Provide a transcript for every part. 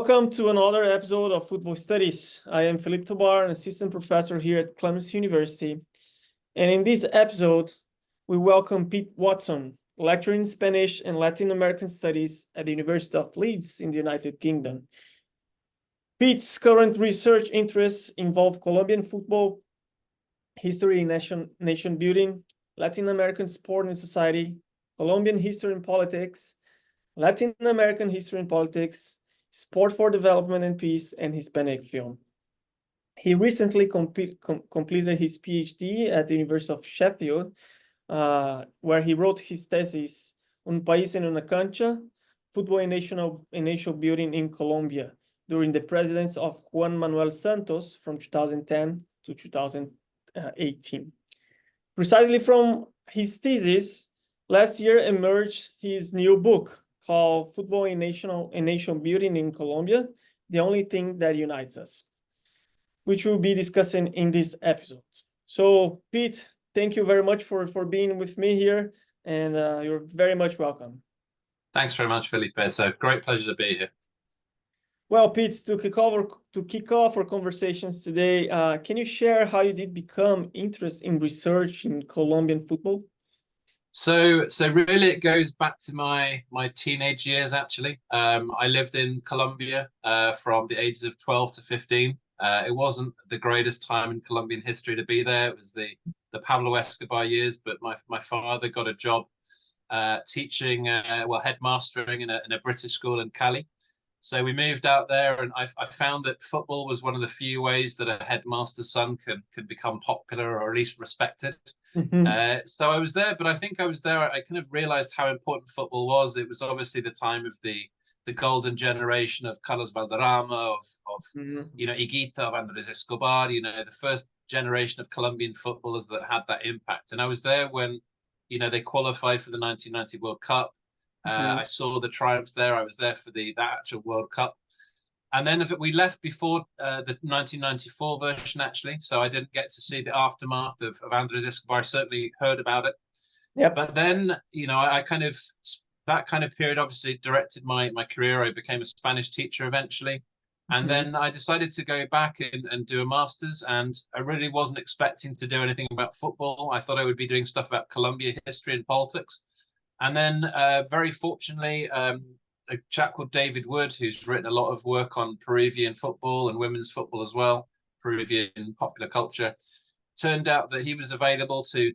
Welcome to another episode of Football Studies. I am Felipe Tobar, an assistant professor here at Columbia University. And in this episode, we welcome Pete Watson, lecturer in Spanish and Latin American Studies at the University of Leeds in the United Kingdom. Pete's current research interests involve Colombian football, history and nation building, Latin American sport and society, Colombian history and politics, Latin American history and politics, sport for development and peace, and Hispanic film. He recently completed his Ph.D. at the University of Sheffield, where he wrote his thesis, Un País en una Cancha, Football and Nation Building in Colombia, during the presidency of Juan Manuel Santos from 2010 to 2018. Precisely from his thesis, last year emerged his new book, called Football and Nation Building in Colombia, The Only Thing That Unites Us, which we'll be discussing in this episode. So, Pete, thank you very much for being with me here, and you're very much welcome. Thanks very much, Felipe. It's a great pleasure to be here. Well, Pete, to kick off our conversations today, can you share how you did become interested in research in Colombian football? So really it goes back to my teenage years, actually. I lived in Colombia from the ages of 12 to 15. It wasn't the greatest time in Colombian history to be there. It was the Pablo Escobar years, but my father got a job teaching, headmastering in a British school in Cali. So we moved out there, and I found that football was one of the few ways that a headmaster's son could become popular, or at least respected. Mm-hmm. So I was there, but I think I was there, I kind of realized how important football was. It was obviously the time of the golden generation of Carlos Valderrama, of Higuita, of Andres Escobar, the first generation of Colombian footballers that had that impact. And I was there when, they qualified for the 1990 World Cup. I saw the triumphs there. I was there for that actual World Cup. And then we left before the 1994 version, actually. So I didn't get to see the aftermath of Andres Escobar. I certainly heard about it. Yeah. But then, that kind of period obviously directed my career. I became a Spanish teacher eventually. And then I decided to go back and do a master's. And I really wasn't expecting to do anything about football. I thought I would be doing stuff about Colombia history and politics. And then very fortunately, a chap called David Wood, who's written a lot of work on Peruvian football and women's football as well, Peruvian popular culture, turned out that he was available to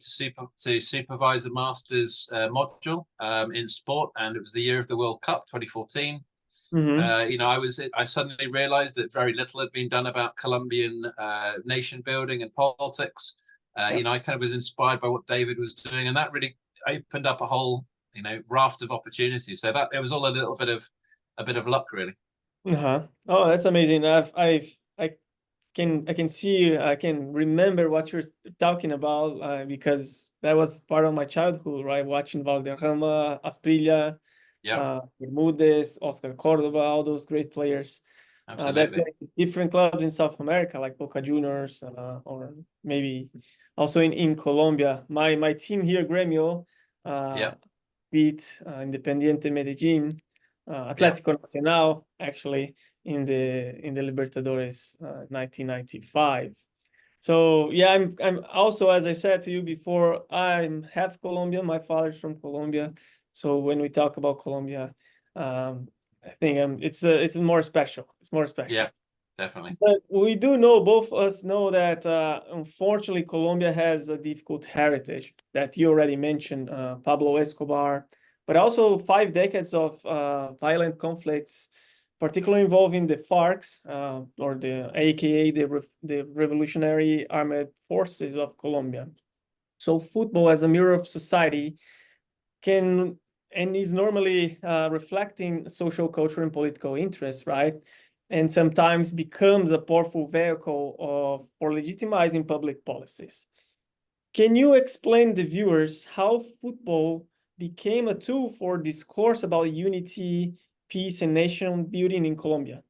supervise a master's module in sport, and it was the year of the World Cup 2014. I suddenly realized that very little had been done about Colombian nation building and politics. I kind of was inspired by what David was doing, and that really opened up a whole raft of opportunities. So that it was all a bit of luck, really. Oh, that's amazing. I can remember what you're talking about because that was part of my childhood, right? Watching Valderrama, Asprilla, Bermudez, Oscar Cordoba, all those great players. That play different clubs in South America, like Boca Juniors, or maybe also in Colombia. My team here, Gremio, beat Independiente Medellín, Atlético Nacional, actually, in the Libertadores 1995. So yeah, I'm also, as I said to you before, I'm half Colombian. My father's from Colombia. So when we talk about Colombia, I think it's more special. It's more special. Yeah, definitely. But we do know, both of us know, that unfortunately Colombia has a difficult heritage that you already mentioned, Pablo Escobar, but also 5 decades of violent conflicts, particularly involving the FARC, or the AKA the Revolutionary Armed Forces of Colombia. So football, as a mirror of society, can and is normally reflecting social, cultural, and political interests, right? And sometimes becomes a powerful vehicle for legitimizing public policies. Can you explain to the viewers how football became a tool for discourse about unity, peace, and nation building in Colombia?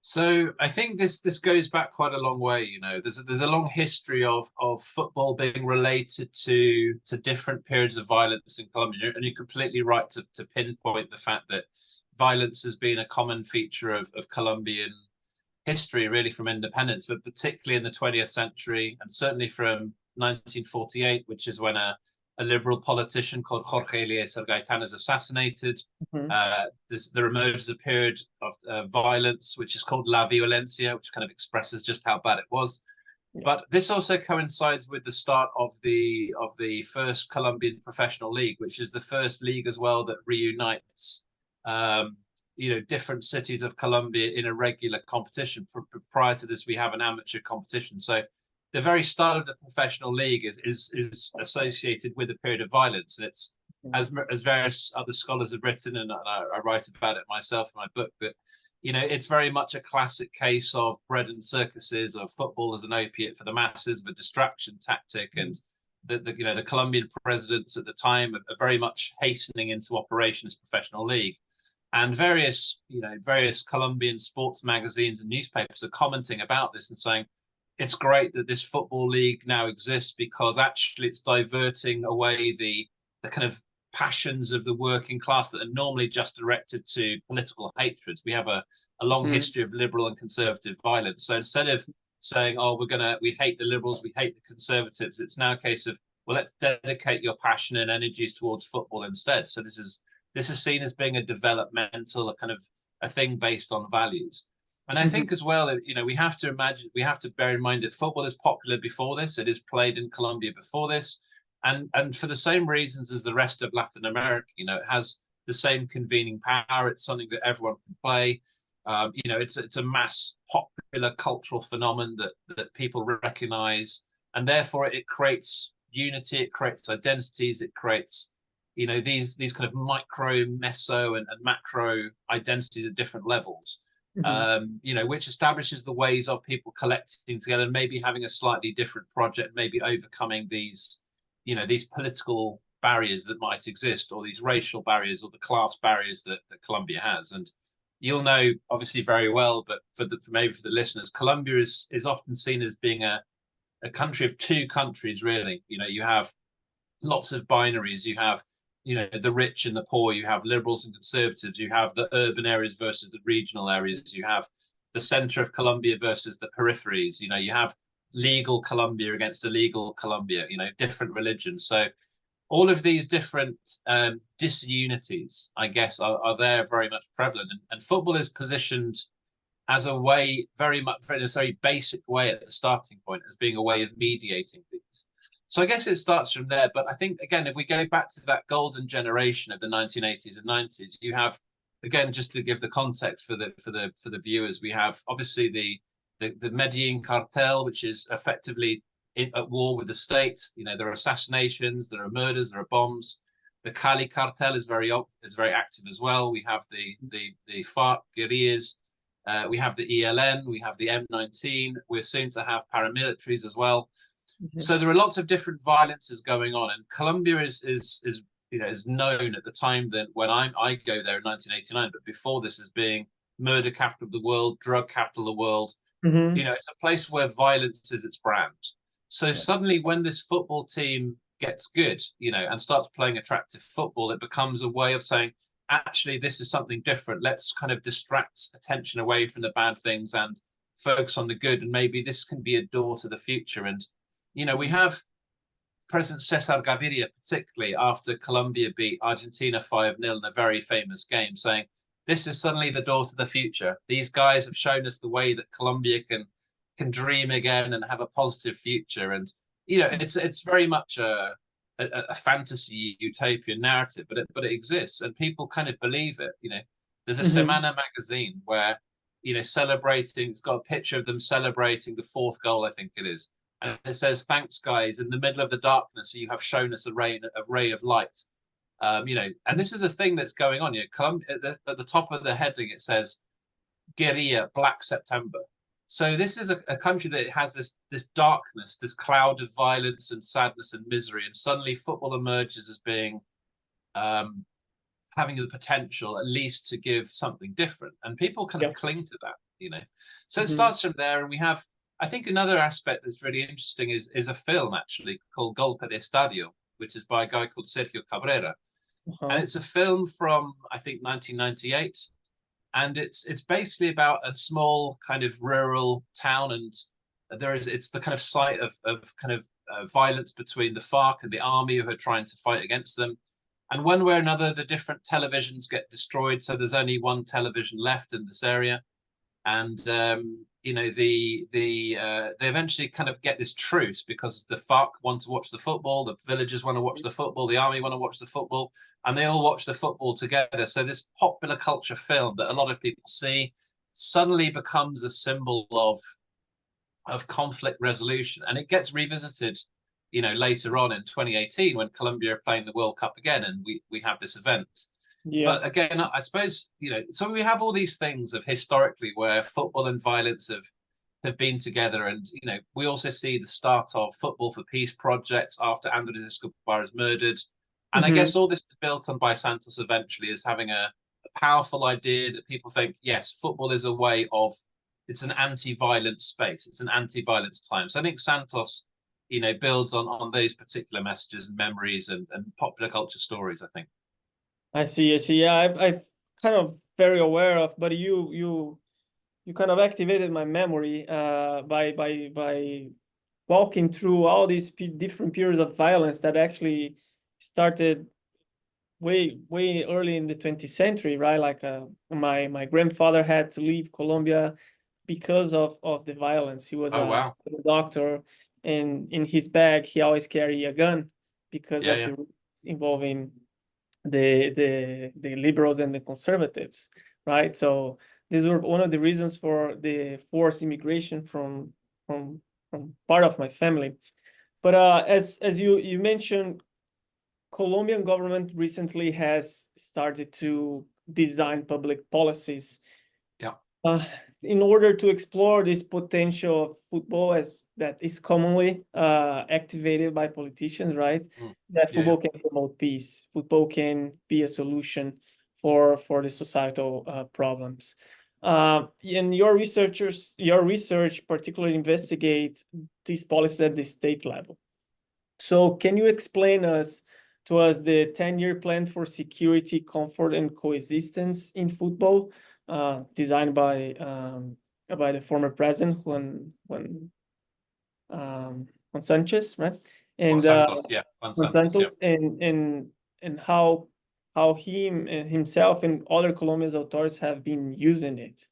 So I think this goes back quite a long way. There's a long history of football being related to different periods of violence in Colombia, and you're completely right to pinpoint the fact that violence has been a common feature of Colombian history, really, from independence, but particularly in the 20th century, and certainly from 1948, which is when a liberal politician called Jorge Eliezer Gaitan is assassinated. There emerges a period of violence, which is called La Violencia, which kind of expresses just how bad it was. Yeah. But this also coincides with the start of the first Colombian professional league, which is the first league as well that reunites different cities of Colombia in a regular competition. Prior to this, we have an amateur competition. So the very start of the professional league is associated with a period of violence. And it's, as various other scholars have written, and I write about it myself in my book, that it's very much a classic case of bread and circuses, of football as an opiate for the masses, of a distraction tactic, and the Colombian presidents at the time are very much hastening into operation as professional league. And various Colombian sports magazines and newspapers are commenting about this and saying it's great that this football league now exists because actually it's diverting away the kind of passions of the working class that are normally just directed to political hatreds. We have a long history of liberal and conservative violence. So instead of saying, oh, we hate the liberals, we hate the conservatives, it's now a case of, well, let's dedicate your passion and energies towards football instead. So this is seen as being a developmental, a kind of a thing based on values. And I think as well, we have to bear in mind that football is popular before this. It is played in Colombia before this. And for the same reasons as the rest of Latin America, it has the same convening power. It's something that everyone can play. It's a mass popular cultural phenomenon that people recognize. And therefore it creates unity, it creates identities, it creates these kind of micro, meso, and macro identities at different levels, which establishes the ways of people collecting together and maybe having a slightly different project, maybe overcoming these political barriers that might exist, or these racial barriers, or the class barriers that Colombia has. And you'll know obviously very well, but for the listeners, Colombia is often seen as being a country of two countries, really. You have lots of binaries. You have the rich and the poor, you have liberals and conservatives, you have the urban areas versus the regional areas, you have the center of Colombia versus the peripheries, you have legal Colombia against illegal Colombia, different religions. So all of these different disunities, I guess, are there very much prevalent. And football is positioned as a way, in a very basic way at the starting point, as being a way of mediating these. So I guess it starts from there. But I think, again, if we go back to that golden generation of the 1980s and 90s, you have, again, just to give the context for the viewers, we have obviously the Medellin cartel, which is effectively at war with the state. There are assassinations, there are murders, there are bombs. The Cali cartel is very active as well. We have the FARC guerrillas. We have the ELN. We have the M19. We're soon to have paramilitaries as well. So there are lots of different violences going on, and Colombia is known at the time that when I go there in 1989, but before this, as being murder capital of the world, drug capital of the world. It's a place where violence is its brand. So suddenly, when this football team gets good, and starts playing attractive football, it becomes a way of saying, actually, this is something different. Let's kind of distract attention away from the bad things and focus on the good, and maybe this can be a door to the future. And we have President Cesar Gaviria, particularly after Colombia beat Argentina 5-0 in a very famous game, saying, this is suddenly the door to the future. These guys have shown us the way that Colombia can dream again and have a positive future. And, it's very much a fantasy utopian narrative, but it exists and people kind of believe it. There's a Semana magazine where, celebrating, it's got a picture of them celebrating the fourth goal, I think it is. And it says, thanks, guys. In the middle of the darkness, you have shown us a ray of light. And this is a thing that's going on. Colombia, at the top of the heading, it says, Guerrilla, Black September. So this is a country that has this darkness, this cloud of violence and sadness and misery. And suddenly football emerges as being having the potential at least to give something different, and people kind of cling to that, you know. So it starts from there, and we have, I think, another aspect that's really interesting is a film actually called Golpe de Estadio, which is by a guy called Sergio Cabrera, and it's a film from, I think, 1998, and it's basically about a small kind of rural town, and it's the kind of site of kind of violence between the FARC and the army who are trying to fight against them. And one way or another, the different televisions get destroyed. So there's only one television left in this area. And, you know, they eventually kind of get this truce because the FARC want to watch the football, the villagers want to watch the football, the army want to watch the football, and they all watch the football together. So this popular culture film that a lot of people see suddenly becomes a symbol of conflict resolution. And it gets revisited, you know, later on in 2018 when Colombia are playing the World Cup again, and we have this event. But again, I suppose, you know, so we have all these things of historically where football and violence have been together. And, you know, we also see the start of Football for Peace projects after Andres Escobar is murdered. And I guess all this is built on by Santos eventually as having a powerful idea that people think, yes, football is a way of, it's an anti-violence space. It's an anti-violence time. So I think Santos, you know, builds on those particular messages and memories and popular culture stories, I think. I see. Yeah, I've kind of very aware of, but you kind of activated my memory by walking through all these different periods of violence that actually started way early in the 20th century, right? Like my grandfather had to leave Colombia because of the violence. He was a doctor, and in his bag he always carried a gun because of the risks involving the liberals and the conservatives, right? So these were one of the reasons for the forced immigration from part of my family. But as you mentioned, Colombian government recently has started to design public policies in order to explore this potential of football as that is commonly activated by politicians, right? That football can promote peace. Football can be a solution for the societal problems. And your research particularly investigate these policies at the state level. So can you explain to us the 10-year plan for security, comfort, and coexistence in football, designed by the former president Juan Sanchez, right? And Juan Santos, and how he himself and other Colombian authorities have been using it.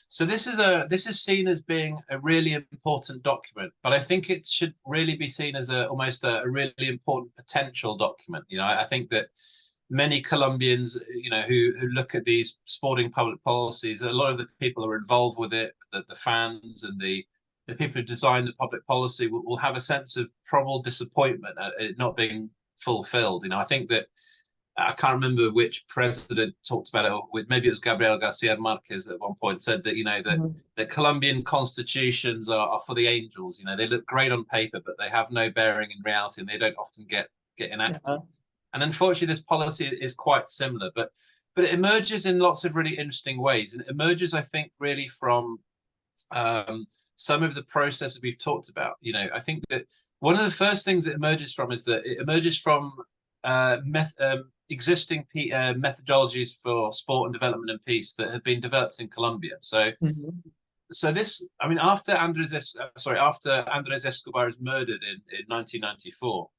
So this is seen as being a really important document, but I think it should really be seen as almost a really important potential document. You know, I think that many Colombians, you know, who look at these sporting public policies, a lot of the people who are involved with it, the fans and the people who design the public policy will have a sense of probable disappointment at it not being fulfilled. You know, I think that I can't remember which president talked about it. Maybe it was Gabriel Garcia Marquez at one point said that, you know, the Colombian constitutions are for the angels. You know, they look great on paper, but they have no bearing in reality, and they don't often get enacted. And unfortunately, this policy is quite similar, but it emerges in lots of really interesting ways. And it emerges, I think, really from some of the processes we've talked about. You know, I think that one of the first things it emerges from is that it emerges from existing methodologies for sport and development and peace that have been developed in Colombia. So, so this, I mean, after Andres Escobar is murdered in 1994,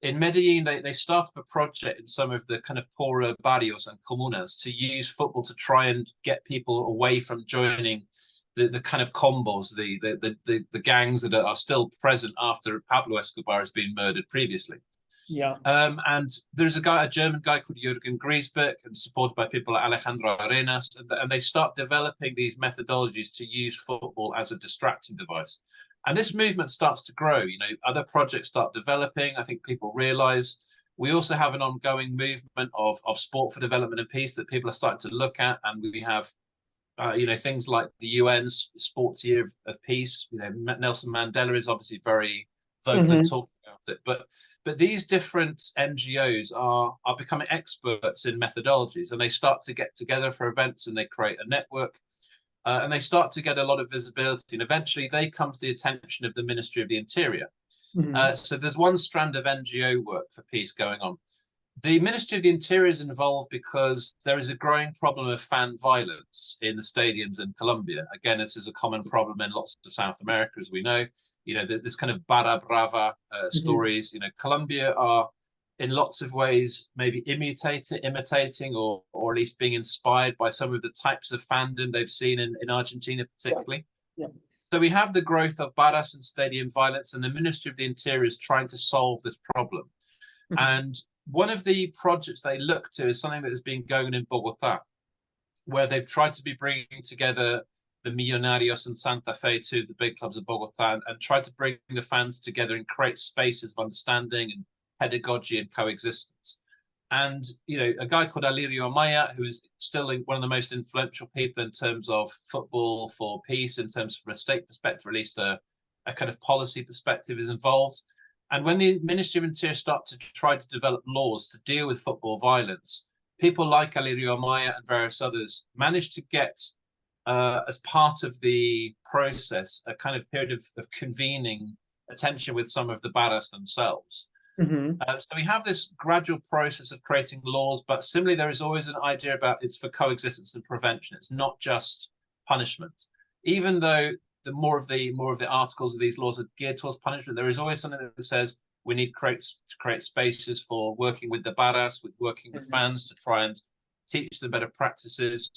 in Medellin, they started a project in some of the kind of poorer barrios and comunas to use football to try and get people away from joining the kind of combos, the gangs that are still present after Pablo Escobar has been murdered previously. And there's a German guy called Jürgen Griesbeck, and supported by people like Alejandro Arenas, and they start developing these methodologies to use football as a distracting device. And this movement starts to grow. You know, other projects start developing. I think people realize we also have an ongoing movement of sport for development and peace that people are starting to look at, and we have you know, things like the UN's Sports Year of Peace. You know, Nelson Mandela is obviously very vocal in talking about it. But these different NGOs are becoming experts in methodologies, and they start to get together for events, and they create a network, and they start to get a lot of visibility, and eventually they come to the attention of the Ministry of the Interior. So there's one strand of NGO work for peace going on. The Ministry of the Interior is involved because there is a growing problem of fan violence in the stadiums in Colombia. Again, this is a common problem in lots of South America, as we know. You know, this kind of barra brava stories. You know, Colombia are in lots of ways maybe imitating or at least being inspired by some of the types of fandom they've seen in Argentina particularly. So we have the growth of barras and stadium violence, and the Ministry of the Interior is trying to solve this problem. And one of the projects they look to is something that has been going on in Bogota, where they've tried to be bringing together the Millonarios and Santa Fe, two of the big clubs of Bogota, and tried to bring the fans together and create spaces of understanding and pedagogy and coexistence. And, you know, a guy called Alirio Amaya, who is still one of the most influential people in terms of football for peace, in terms from a state perspective, or at least a kind of policy perspective, is involved. And when the Ministry of Interior start to try to develop laws to deal with football violence, people like Alirio Amaya and various others managed to get, as part of the process, a kind of period of convening attention with some of the barras themselves. So we have this gradual process of creating laws, but similarly, there is always an idea about it's for coexistence and prevention. It's not just punishment. Even though the more of the articles of these laws are geared towards punishment, there is always something that says we need to create spaces for working with the barras, working with fans to try and teach them better practices.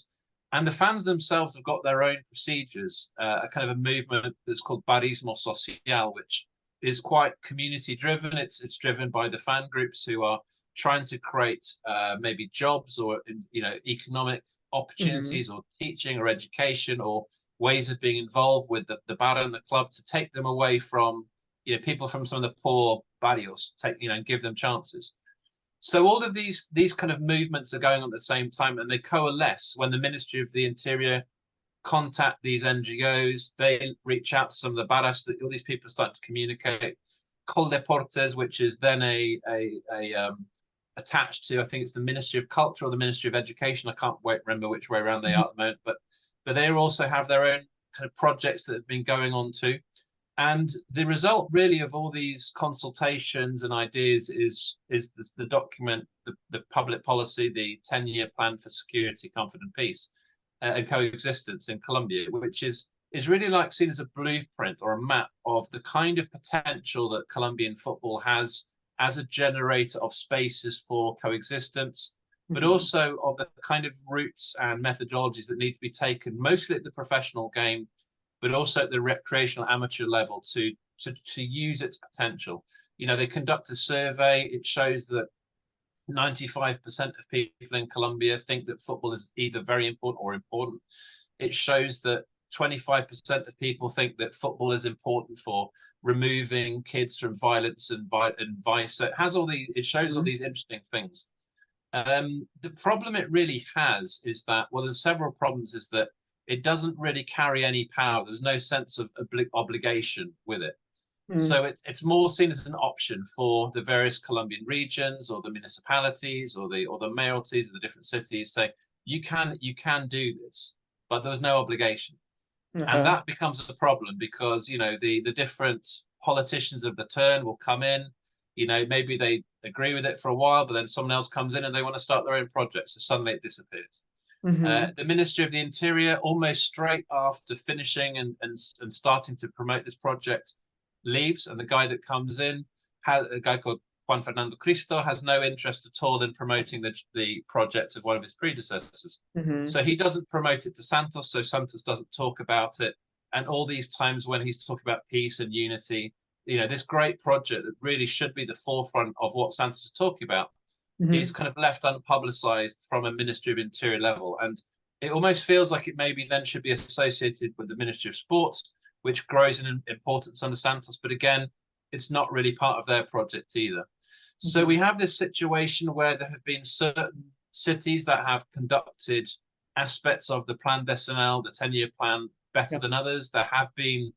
And the fans themselves have got their own procedures, a kind of a movement that's called Barismo Social, which is quite community driven. It's driven by the fan groups who are trying to create maybe jobs or, you know, economic opportunities or teaching or education or ways of being involved with the barra and the club to take them away from, you know, people from some of the poor barrios, and give them chances. So all of these kind of movements are going on at the same time, and they coalesce when the Ministry of the Interior contact these NGOs. They reach out to some of the barras that all these people start to communicate. Coldeportes, which is then attached to, I think it's the Ministry of Culture or the Ministry of Education. I can't remember which way around they are at the moment, but they also have their own kind of projects that have been going on too. And the result really of all these consultations and ideas is the document, the public policy, the 10-year plan for security, comfort and peace and coexistence in Colombia, which is really like seen as a blueprint or a map of the kind of potential that Colombian football has as a generator of spaces for coexistence, but also of the kind of routes and methodologies that need to be taken, mostly at the professional game, but also at the recreational amateur level to use its potential. You know, they conduct a survey. It shows that 95% of people in Colombia think that football is either very important or important. It shows that 25% of people think that football is important for removing kids from violence and vice. So it shows all these interesting things. The problem it really has is that, well, there's several problems, is that it doesn't really carry any power. There's no sense of obligation with it. So it's more seen as an option for the various Colombian regions or the municipalities or the mayoralties of the different cities. Say, you can do this, but there's no obligation. And that becomes a problem because, you know, the different politicians of the turn will come in, you know, maybe they agree with it for a while, but then someone else comes in and they want to start their own project. So suddenly it disappears. The Ministry of the Interior, almost straight after finishing and starting to promote this project, leaves, and the guy that comes in, a guy called Juan Fernando Cristo, has no interest at all in promoting the project of one of his predecessors. So he doesn't promote it to Santos, so Santos doesn't talk about it. And all these times when he's talking about peace and unity, you know, this great project that really should be the forefront of what Santos is talking about is kind of left unpublicized from a Ministry of Interior level. And it almost feels like it maybe then should be associated with the Ministry of Sports, which grows in importance under Santos. But again, it's not really part of their project either. So we have this situation where there have been certain cities that have conducted aspects of the Plan Decenal, the 10-year plan, better than others. There have been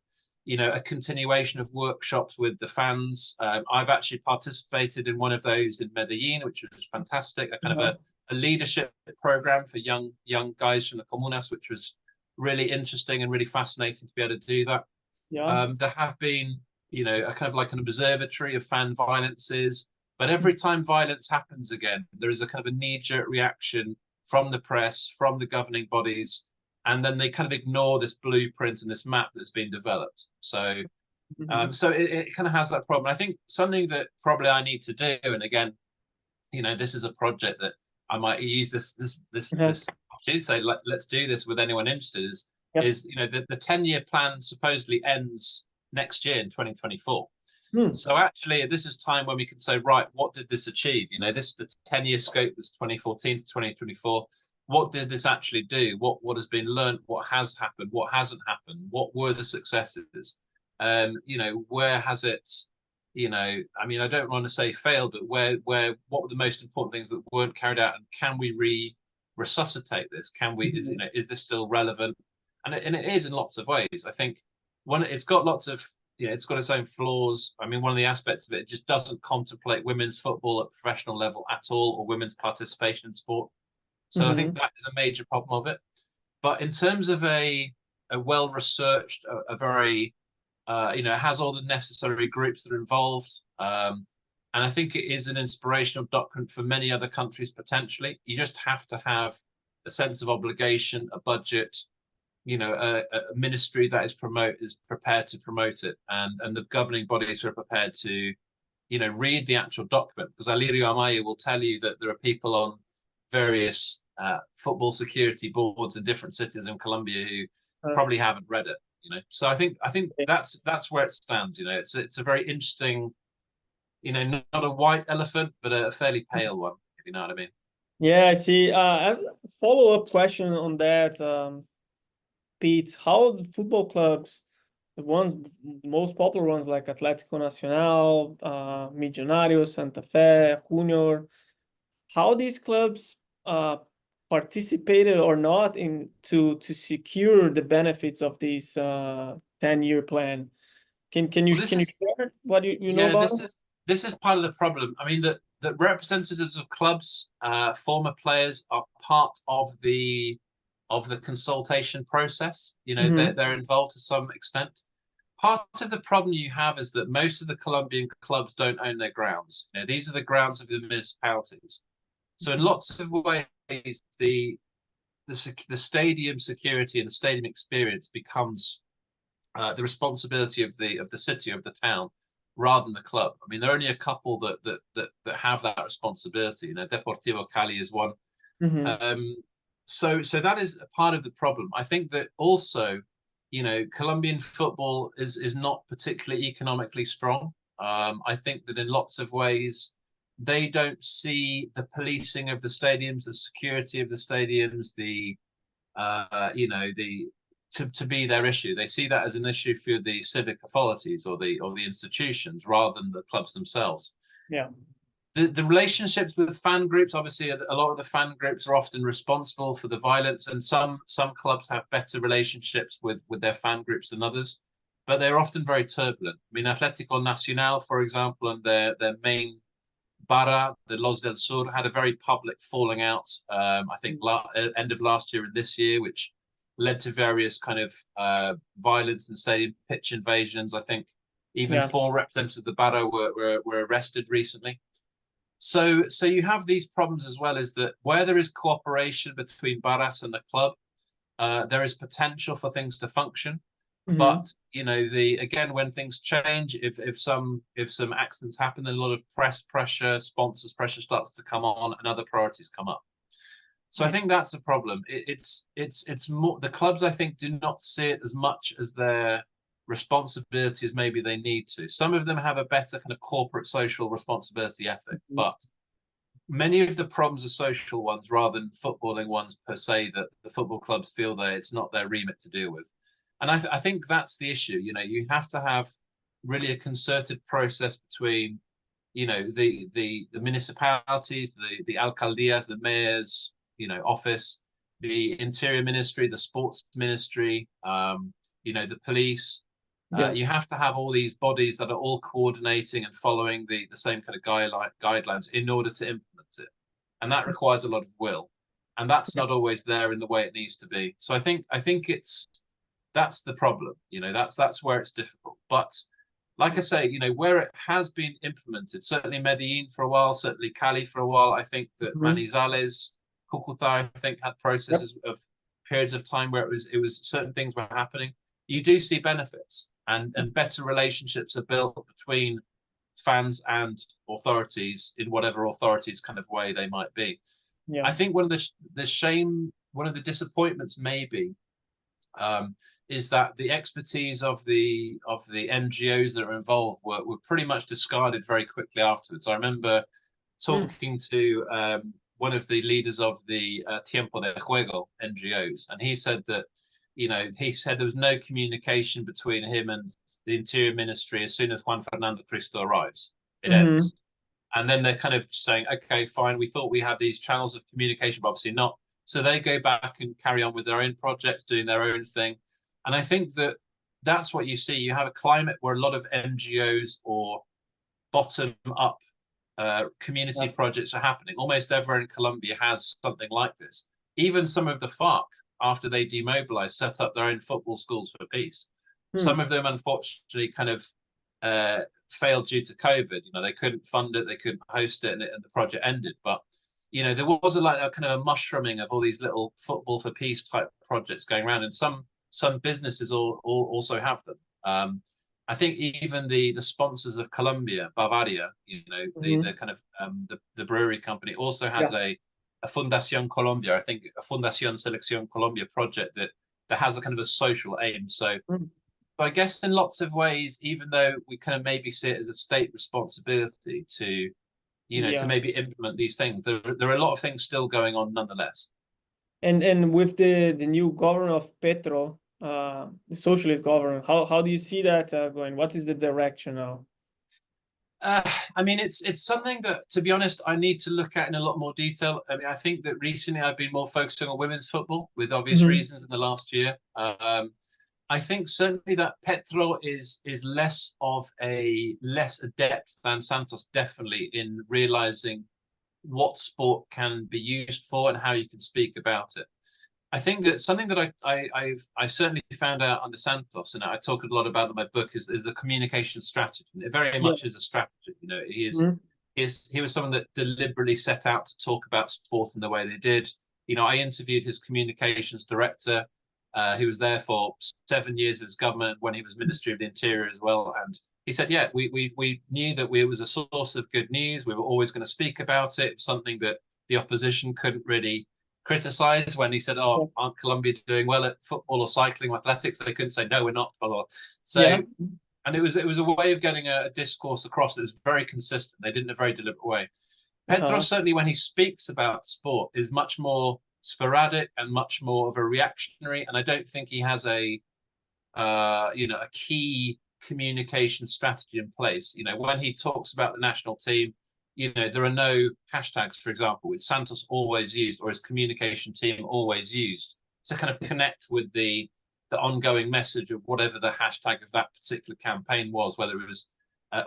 a continuation of workshops with the fans. I've actually participated in one of those in Medellin, which was fantastic. A kind of a leadership program for young guys from the comunas, which was really interesting and really fascinating to be able to do that. There have been, a kind of like an observatory of fan violences, but every time violence happens again, there is a kind of a knee-jerk reaction from the press, from the governing bodies, and then they kind of ignore this blueprint and this map that's been developed. So, so it kind of has that problem. I think something that probably I need to do, and again, this is a project that I might use this opportunity to say, let's do this with anyone interested. Is the 10-year plan supposedly ends next year in 2024. So actually, this is time when we can say, right, what did this achieve? The 10-year scope was 2014 to 2024. What did this actually do? What has been learned? What has happened? What hasn't happened? What were the successes? Where has it? I mean, I don't want to say failed, but what were the most important things that weren't carried out, and can we resuscitate this? Can we? Is this still relevant? And it is in lots of ways. I think it's got lots of it's got its own flaws. I mean, one of the aspects of it just doesn't contemplate women's football at professional level at all, or women's participation in sport. So I think that is a major problem of it. But in terms of a well-researched, a very, it has all the necessary groups that are involved. And I think it is an inspirational document for many other countries, potentially. You just have to have a sense of obligation, a budget, a ministry that is prepared to promote it, and the governing bodies who are prepared to, read the actual document. Because Alirio Amaya will tell you that there are people on various football security boards in different cities in Colombia who probably haven't read it. So I think that's where it stands. It's a very interesting, not a white elephant, but a fairly pale one, if you know what I mean. Yeah, I see. I have a follow-up question on that, Pete. How the football clubs, the most popular ones like Atlético Nacional, Millonarios, Santa Fe, Junior, how these clubs participated or not to secure the benefits of this 10-year plan? Can you share what you know about it? This is part of the problem. I mean, that representatives of clubs, former players, are part of the consultation process. They're involved to some extent. Part of the problem you have is that most of the Colombian clubs don't own their grounds. These are the grounds of the municipalities. So in lots of ways, the stadium security and the stadium experience becomes the responsibility of the city, of the town, rather than the club. I mean, there are only a couple that have that responsibility. Deportivo Cali is one. So that is a part of the problem. I think that also, Colombian football is not particularly economically strong. I think that in lots of ways, they don't see the policing of the stadiums, the security of the stadiums, to be their issue. They see that as an issue for the civic authorities or the institutions rather than the clubs themselves. Yeah. The relationships with fan groups, obviously, a lot of the fan groups are often responsible for the violence, and some clubs have better relationships with their fan groups than others, but they're often very turbulent. I mean, Atlético Nacional, for example, and their main Barra, the Los del Sur, had a very public falling out, I think, end of last year and this year, which led to various kind of violence and stadium pitch invasions. I think even 4 representatives of the Barra were arrested recently. So you have these problems as well, is that where there is cooperation between Barras and the club, there is potential for things to function. But again, when things change, if some accidents happen, then a lot of press pressure, sponsors pressure starts to come on, and other priorities come up. So I think that's a problem. It's more, the clubs, I think, do not see it as much as their responsibility as maybe they need to. Some of them have a better kind of corporate social responsibility ethic, but many of the problems are social ones rather than footballing ones per se, that the football clubs feel that it's not their remit to deal with. And I think that's the issue. You have to have really a concerted process between, the municipalities, the alcaldías, the mayor's, office, the interior ministry, the sports ministry, the police, Yeah. You have to have all these bodies that are all coordinating and following the same kind of guidelines in order to implement it. And that requires a lot of will. And that's not always there in the way it needs to be. So I think that's the problem. That's where it's difficult. But like I say, where it has been implemented, certainly Medellin for a while, certainly Cali for a while. I think that Manizales, Cucuta, I think had processes of periods of time where it was certain things were happening. You do see benefits, and better relationships are built between fans and authorities in whatever authorities kind of way they might be. Yeah. I think one of the disappointments maybe is that the expertise of the NGOs that are involved were pretty much discarded very quickly afterwards. I remember talking to one of the leaders of the Tiempo de Juego NGOs, and he said that there was no communication between him and the Interior Ministry as soon as Juan Fernando Cristo arrives. It ends. And then they're kind of saying, okay, fine, we thought we had these channels of communication, but obviously not. So they go back and carry on with their own projects, doing their own thing. And I think that that's what you see. You have a climate where a lot of NGOs or bottom-up community projects are happening. Almost everywhere in Colombia has something like this. Even some of the FARC, after they demobilized, set up their own football schools for peace. Some of them, unfortunately, kind of failed due to COVID. They couldn't fund it, they couldn't host it, and the project ended. But there was a kind of a mushrooming of all these little football for peace type projects going around, and some businesses also have them. I think even the sponsors of Colombia, Bavaria, the kind of the brewery company, also has a Fundación Colombia. I think a Fundación Selección Colombia project that has a kind of a social aim. So I guess in lots of ways, even though we kind of maybe see it as a state responsibility to to maybe implement these things, there are a lot of things still going on nonetheless. And with the new government of Petro, the socialist government, how do you see that going? What is the direction now? I mean, it's something that, to be honest, I need to look at in a lot more detail. I mean, I think that recently I've been more focusing on women's football with obvious reasons in the last year. I think certainly that Petro is less adept than Santos, definitely, in realizing what sport can be used for and how you can speak about it. I think that something that I certainly found out under Santos, and I talk a lot about in my book, is the communication strategy. It very much is a strategy. He was someone that deliberately set out to talk about sport in the way they did. I interviewed his communications director, who was there for 7 years of his government when he was Ministry of the Interior as well. And he said, yeah, we knew that it was a source of good news. We were always going to speak about it. It was something that the opposition couldn't really criticize. When he said, oh, aren't Colombia doing well at football or cycling or athletics? They couldn't say, no, we're not. Blah, blah. So, and it was a way of getting a discourse across that was very consistent. They did it in a very deliberate way. Petro, certainly when he speaks about sport, is much more sporadic and much more of a reactionary. And I don't think he has a key communication strategy in place. When he talks about the national team, there are no hashtags, for example, which Santos always used, or his communication team always used, to kind of connect with the ongoing message of whatever the hashtag of that particular campaign was, whether it was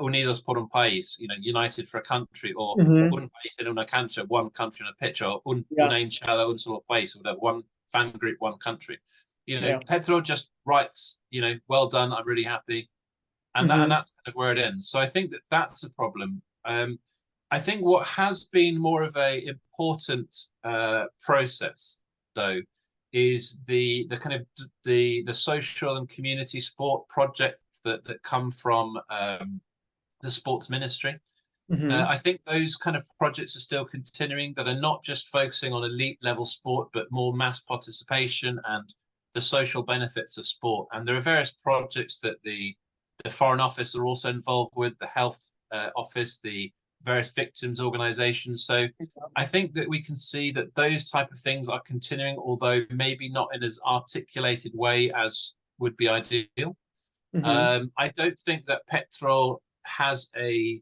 Unidos por un país, united for a country, or un país en una cancha, one country on a pitch, or una hinchada, un solo país, or whatever, one fan group, one country. Petro just writes, well done, I'm really happy. And that's kind of where it ends. So I think that's a problem. I think what has been more of a important process, though, is the kind of the social and community sport projects that come from the sports ministry. I think those kind of projects are still continuing, that are not just focusing on elite level sport, but more mass participation and the social benefits of sport. And there are various projects that the Foreign Office are also involved with, the Health Office, the various victims organizations. So I think that we can see that those type of things are continuing, although maybe not in as articulated way as would be ideal. I don't think that Petro has a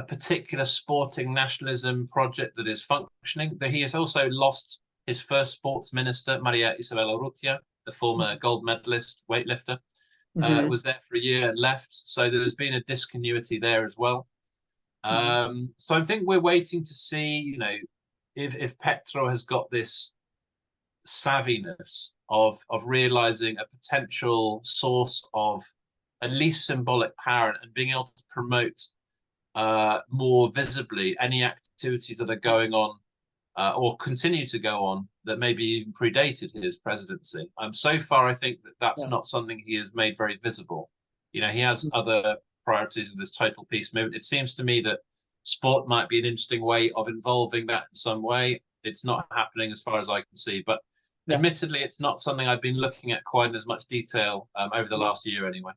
particular sporting nationalism project that is functioning. That he has also lost his first sports minister, Maria Isabel Urrutia, the former gold medalist weightlifter. Mm-hmm. was there for a year and left. So there's been a discontinuity there as well. So I think we're waiting to see, if Petro has got this savviness of realizing a potential source of at least symbolic power and being able to promote more visibly any activities that are going on or continue to go on that maybe even predated his presidency. So far, I think that that's Yeah. not something he has made very visible. He has other priorities of this total peace movement. It seems to me that sport might be an interesting way of involving that in some way. It's not happening as far as I can see, but Yeah. admittedly, it's not something I've been looking at quite in as much detail over the last year anyway.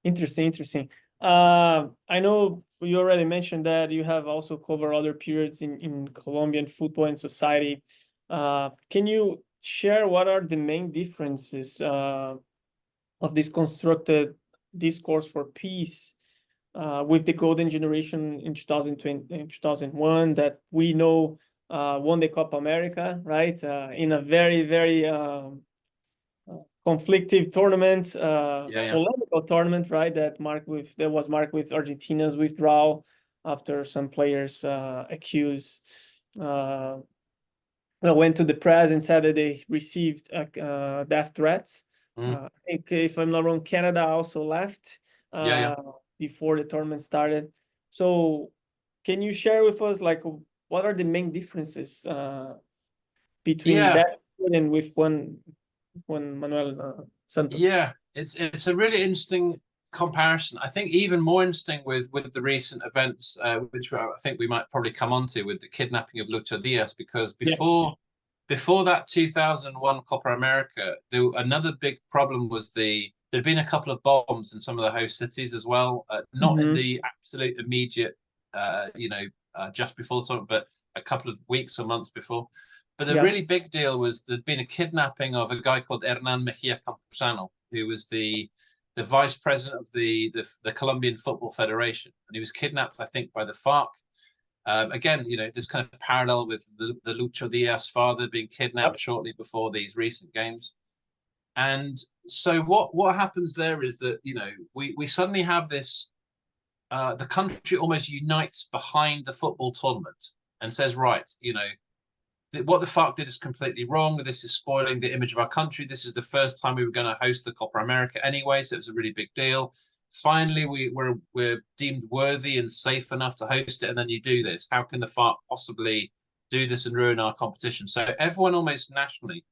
Interesting. I know you already mentioned that you have also covered other periods in Colombian football and society. Can you share what are the main differences of this constructed discourse for peace with the golden generation in 2020 and 2001 that we know won the Copa America, right? In a very conflictive tournament, polemical tournament, right? That was marked with Argentina's withdrawal after some players accused went to the press and said that they received death threats. I think, if I'm not wrong, Canada also left before the tournament started. So, can you share with us what are the main differences between that and with Juan Manuel Santos? Yeah, it's a really interesting comparison. I think even more interesting with the recent events, which I think we might probably come on to with the kidnapping of Luis Diaz, because before that 2001 Copa America, another big problem was there'd been a couple of bombs in some of the host cities as well, not in the absolute immediate, just before the tournament, but a couple of weeks or months before. But the really big deal was there'd been a kidnapping of a guy called Hernan Mejia Campuzano, who was the vice president of the Colombian Football Federation. And he was kidnapped, I think, by the FARC. Again, this kind of parallel with the Lucho Diaz father being kidnapped shortly before these recent games. And so what happens there is that, we suddenly have this, the country almost unites behind the football tournament and says, right, what the FARC did is completely wrong. This is spoiling the image of our country. This is the first time we were going to host the Copa America anyway, so it was a really big deal. Finally, we're deemed worthy and safe enough to host it, and then you do this. How can the FARC possibly do this and ruin our competition? So everyone almost nationally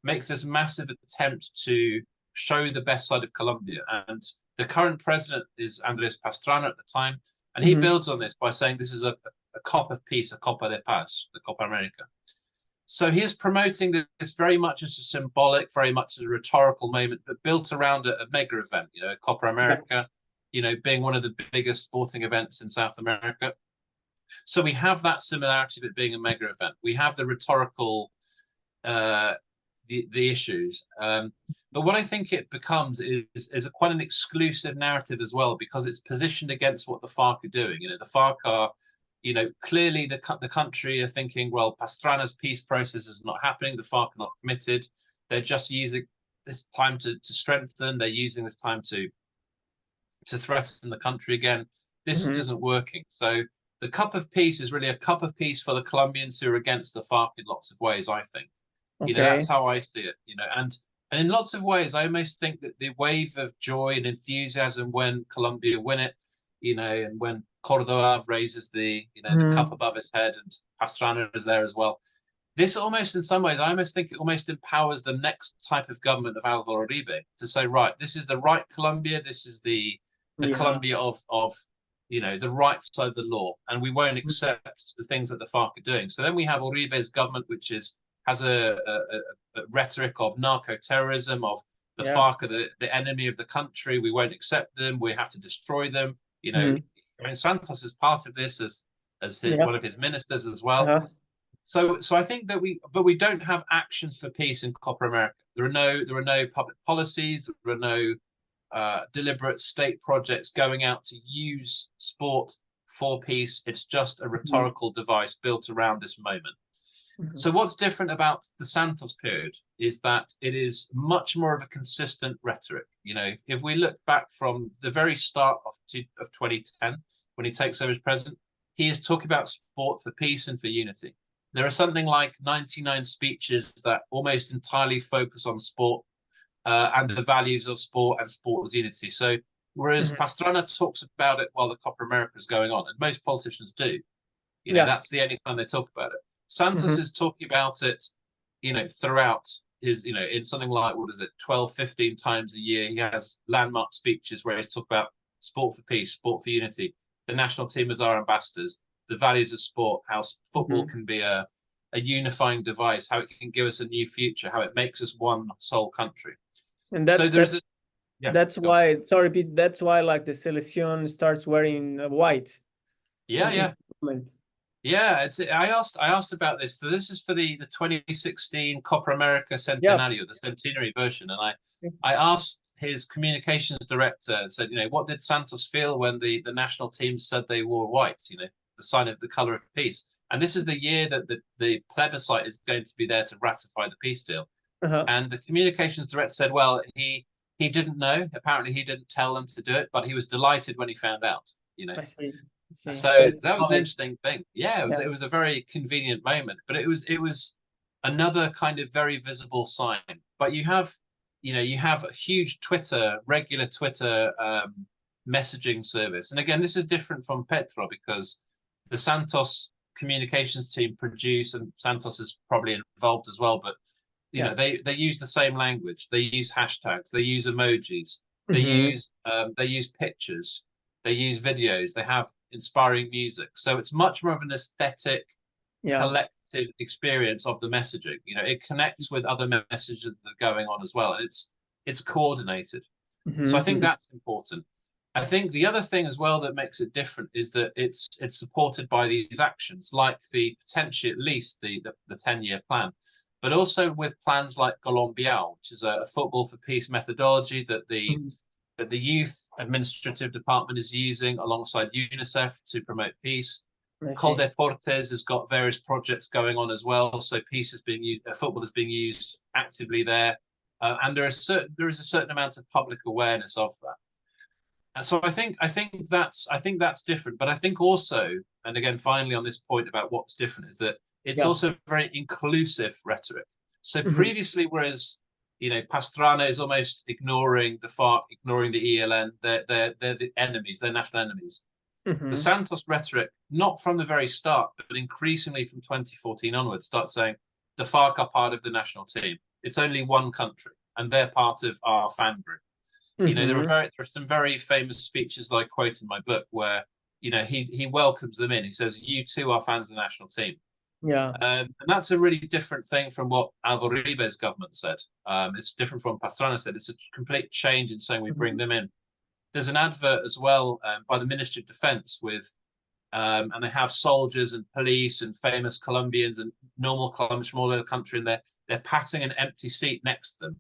makes this massive attempt to show the best side of Colombia. And the current president is Andrés Pastrana at the time, and he builds on this by saying this is a cup of peace, a Copa de Paz, the Copa America. So he is promoting this very much as a symbolic, very much as a rhetorical moment, but built around a mega event, Copa America, being one of the biggest sporting events in South America. So we have that similarity of it being a mega event. We have the rhetorical, the issues. But what I think it becomes is quite an exclusive narrative as well, because it's positioned against what the FARC are doing. The FARC are, clearly the country are thinking, well, Pastrana's peace process is not happening. The FARC are not committed. They're just using this time to strengthen. They're using this time to threaten the country again. This isn't working. So the cup of peace is really a cup of peace for the Colombians who are against the FARC in lots of ways, I think. That's how I see it. And in lots of ways, I almost think that the wave of joy and enthusiasm when Colombia win it, and when Cordoba raises the cup above his head and Pastrana is there as well. This almost, in some ways, I almost think it almost empowers the next type of government of Álvaro Uribe to say, right, this is the right Colombia. This is the Colombia of the right side of the law, and we won't accept the things that the FARC are doing. So then we have Uribe's government, which has a rhetoric of narco-terrorism, of the FARC are the enemy of the country. We won't accept them. We have to destroy them. Santos is part of this as one of his ministers as well. So I think that we don't have actions for peace in Copa America. There are no public policies. There are no deliberate state projects going out to use sport for peace. It's just a rhetorical device built around this moment. So what's different about the Santos period is that it is much more of a consistent rhetoric. You know, if we look back from the very start of 2010, when he takes over as president, he is talking about sport for peace and for unity. There are something like 99 speeches that almost entirely focus on sport and the values of sport and sport as unity. So whereas Pastrana talks about it while the Copa America is going on, and most politicians do, you know, that's the only time they talk about it. Santos is talking about it, you know, throughout his, you know, in something like, what is it, 12, 15 times a year. He has landmark speeches where he's talking about sport for peace, sport for unity, the national team as our ambassadors, the values of sport, how football can be a unifying device, how it can give us a new future, how it makes us one sole country. And so there's that's why, sorry, Pete, that's why like the Selección starts wearing white. Yeah. I asked about this. So this is for the 2016 Copa America Centenario, the centenary version, and I asked his communications director and said, you know, what did Santos feel when the national team said they wore white, you know, the sign of the color of peace? And this is the year that the plebiscite is going to be there to ratify the peace deal. And the communications director said, well, he didn't know. Apparently, he didn't tell them to do it, but he was delighted when he found out. You know. I see. So that was an interesting thing. Yeah, it was a very convenient moment, but it was another kind of very visible sign. But you have a huge regular Twitter messaging service. And again, this is different from Petro because the Santos communications team produce, and Santos is probably involved as well, but you know, they use the same language. They use hashtags. They use emojis. They use pictures. They use videos. They have inspiring music. So it's much more of an aesthetic, collective experience of the messaging. You know, it connects with other messages that are going on as well, and it's coordinated. So I think that's important. I think the other thing as well that makes it different is that it's supported by these actions, like the potentially at least the 10-year plan, but also with plans like Colombian, which is a football for peace methodology that the youth administrative department is using alongside UNICEF to promote peace. Coldeportes has got various projects going on as well, so peace is being used, football is being used actively there, and there is a certain amount of public awareness of that. And so I think that's different, but I think also, and again, finally on this point about what's different, is that it's also very inclusive rhetoric. So previously, whereas you know Pastrana is almost ignoring the FARC, ignoring the ELN, they're the enemies, they're national enemies. The Santos rhetoric, not from the very start, but increasingly from 2014 onwards, starts saying the FARC are part of the national team. It's only one country, and they're part of our fan group. You know, there are some very famous speeches that I quote in my book where you know he welcomes them in. He says, "You too are fans of the national team." And that's a really different thing from what Alvaro Uribe's government said. It's different from Pastrana said. It's a complete change in saying we bring them in. There's an advert as well by the Ministry of Defense with, and they have soldiers and police and famous Colombians and normal Colombians from all over the country, and they're patting an empty seat next to them.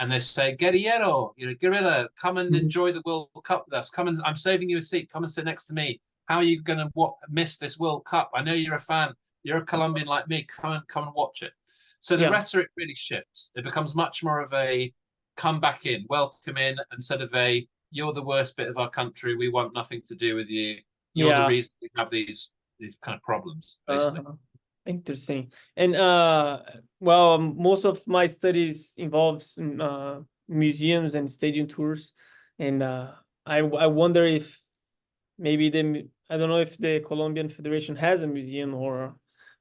And they say, "Guerrillero, you know, guerrilla, come and enjoy the World Cup with us. Come and I'm saving you a seat. Come and sit next to me. How are you going to miss this World Cup? I know you're a fan. You're a Colombian like me. Come and watch it." So the rhetoric really shifts. It becomes much more of a come back in, welcome in, instead of a you're the worst bit of our country. We want nothing to do with you. You're the reason we have these kind of problems, basically. Interesting. And well, most of my studies involves museums and stadium tours, and I wonder if maybe I don't know if the Colombian Federation has a museum, or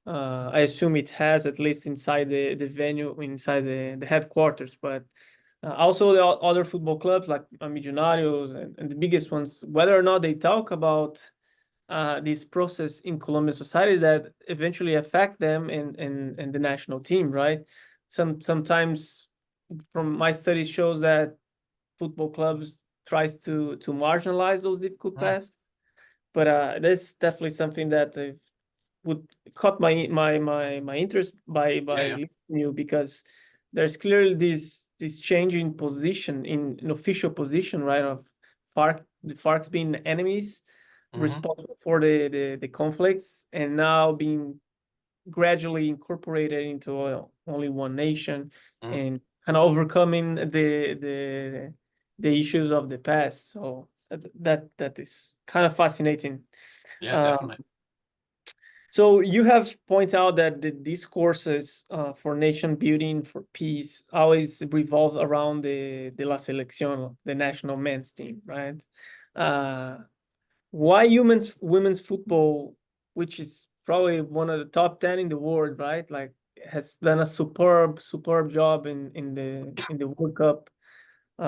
I assume it has, at least inside the venue, inside the headquarters, but also the other football clubs like Millonarios and the biggest ones, whether or not they talk about this process in Colombian society that eventually affect them and the national team, right? Sometimes from my studies shows that football clubs tries to marginalize those difficult pasts, but that's definitely something that would caught my interest by listening to you, because there's clearly this change in position, in an official position, right, of the FARC's being enemies, responsible for the conflicts, and now being gradually incorporated into only one nation Mm. and kind of overcoming the issues of the past. So that is kind of fascinating. Yeah, definitely. So you have pointed out that the discourses for nation building, for peace, always revolve around the La Selección, the national men's team, right? Why women's football, which is probably one of the top 10 in the world, right? Like, has done a superb job in the World Cup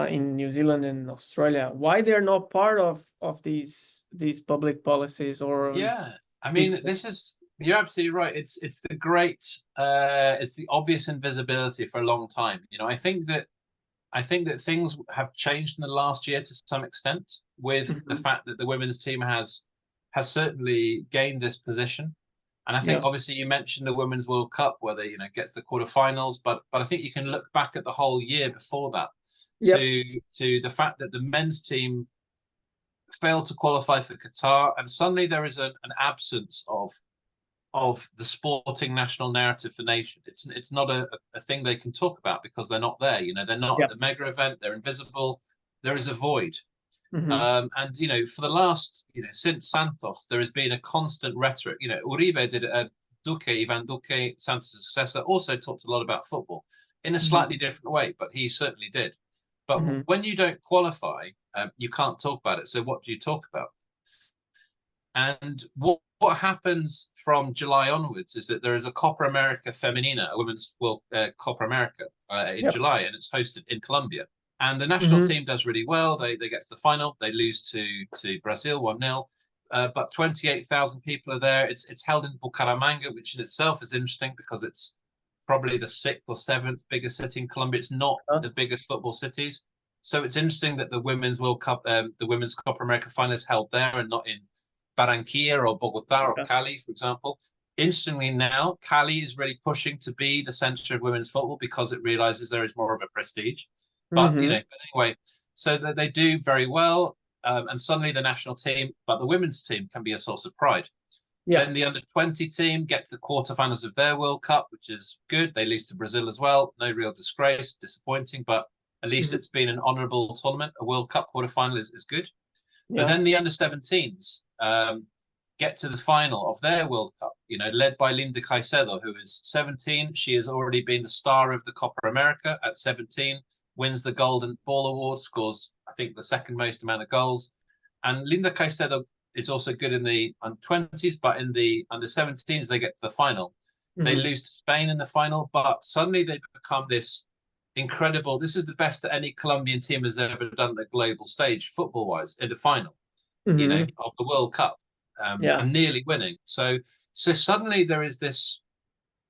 in New Zealand and Australia. Why they're not part of these public policies or Yeah, I these? mean, you're absolutely right. It's the great it's the obvious invisibility for a long time. I think that things have changed in the last year to some extent with the Mhm. fact that the women's team has certainly gained this position. And I think Yeah, obviously you mentioned the Women's World Cup where they, get to the quarterfinals, but I think you can look back at the whole year before that yep. to the fact that the men's team failed to qualify for Qatar, and suddenly there is an absence of the sporting national narrative for nation. It's not a thing they can talk about because they're not there. They're not at Yep. the mega event. They're invisible. There is a void. Hmm. And for the last since Santos, there has been a constant rhetoric. Uribe did Ivan Duque, Santos' successor, also talked a lot about football in a Hmm. slightly different way, but he certainly did. But Hmm. when you don't qualify, you can't talk about it. So what do you talk about? And what happens from July onwards is that there is a Copa America Femenina, a women's World Copa America in Yep. July, and it's hosted in Colombia. And the national Hmm. team does really well. They get to the final. They lose to Brazil 1-0. But 28,000 people are there. It's held in Bucaramanga, which in itself is interesting because it's probably the sixth or seventh biggest city in Colombia. It's not the biggest football cities. So it's interesting that the Women's World Cup, the Women's Copa America final is held there and not in Barranquilla or Bogota or Yeah. Cali, for example. Interestingly, now Cali is really pushing to be the center of women's football because it realizes there is more of a prestige. But Hmm. but anyway, so that they do very well, and suddenly the national team, but the women's team can be a source of pride. Yeah. Then the under-20 team gets the quarterfinals of their World Cup, which is good. They lose to Brazil as well. No real disgrace, disappointing, but at least Hmm. it's been an honourable tournament. A World Cup quarterfinal is good. But Yeah. then the under-17s get to the final of their World Cup, led by Linda Caicedo, who is 17. She has already been the star of the Copa America at 17, wins the Golden Ball Award, scores, I think, the second most amount of goals. And Linda Caicedo is also good in the under-20s, but in the under-17s, they get to the final. They Hmm. lose to Spain in the final, but suddenly they become this incredible. This is the best that any Colombian team has ever done at the global stage, football-wise, in the final, Hmm. of the World Cup, Yeah. and nearly winning. So suddenly there is this.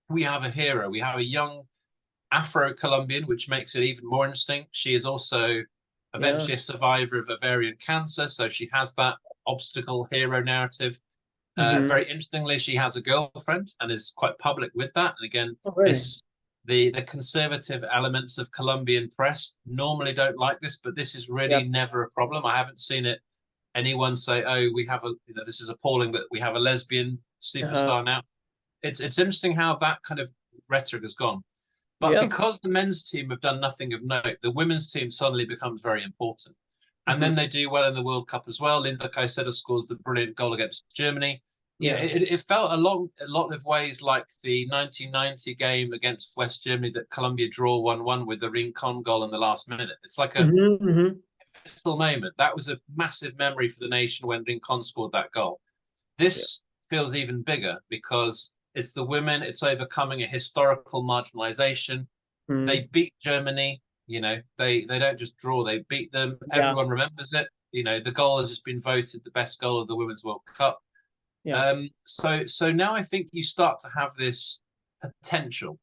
We have a hero. We have a young Afro-Colombian, which makes it even more interesting. She is also Yeah. eventually a survivor of ovarian cancer, so she has that obstacle hero narrative. Hmm. Very interestingly, she has a girlfriend and is quite public with that. And again, Oh, really? this the conservative elements of Colombian press normally don't like this, but this is really Yep. never a problem. I haven't seen anyone say, "Oh, we have this is appalling that we have a lesbian Uh-huh. superstar now." It's interesting how that kind of rhetoric has gone. But Yeah. because the men's team have done nothing of note, the women's team suddenly becomes very important. And Hmm. then they do well in the World Cup as well. Linda Caicedo scores the brilliant goal against Germany. Yeah. It felt a lot of ways like the 1990 game against West Germany that Colombia draw 1-1 with the Rincon goal in the last minute. It's like a Hmm. Hmm. pivotal moment. That was a massive memory for the nation when Rincon scored that goal. Yeah. This feels even bigger because it's the women, it's overcoming a historical marginalization. They Mm. beat Germany, they don't just draw, they beat them. Yeah. Everyone remembers it. The goal has just been voted the best goal of the Women's World Cup. Yeah. So now I think you start to have this potential.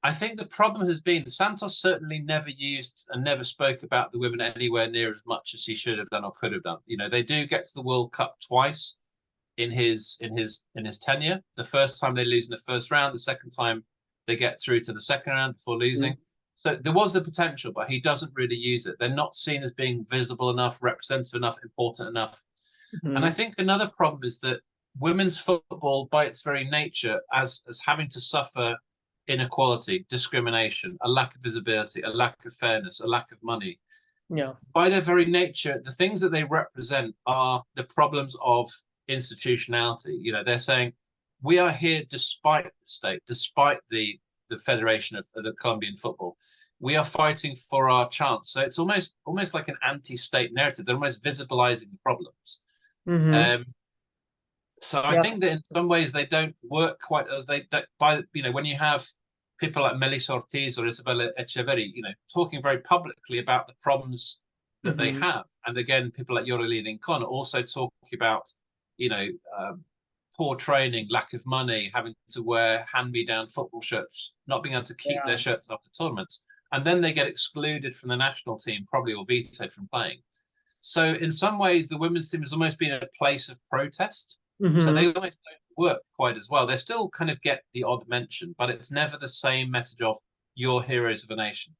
I think the problem has been Santos certainly never used and never spoke about the women anywhere near as much as he should have done or could have done. They do get to the World Cup twice in his tenure. The first time they lose in the first round, the second time they get through to the second round before losing. Mm. So there was the potential, but he doesn't really use it. They're not seen as being visible enough, representative enough, important enough. And I Mhm. think another problem is that women's football, by its very nature, as having to suffer inequality, discrimination, a lack of visibility, a lack of fairness, a lack of money. Yeah. By their very nature, the things that they represent are the problems of institutionality. You know, they're saying we are here despite the state, despite the federation of the Colombian football. We are fighting for our chance. So it's almost like an anti-state narrative. They're almost visibilizing the problems. Mm-hmm. So I Yeah. think that in some ways they don't work quite as they by when you have people like Melissa Ortiz or Isabella Echeverri, talking very publicly about the problems that they Mm-hmm. have, and again, people like Yoreli Lincoln also talking about poor training, lack of money, having to wear hand-me-down football shirts, not being able to keep their Yeah. shirts after tournaments, and then they get excluded from the national team, probably, or vetoed from playing. So in some ways, the women's team has almost been a place of protest. So they Mm-hmm. almost don't work quite as well. They still kind of get the odd mention, but it's never the same message of "you're heroes of a nation."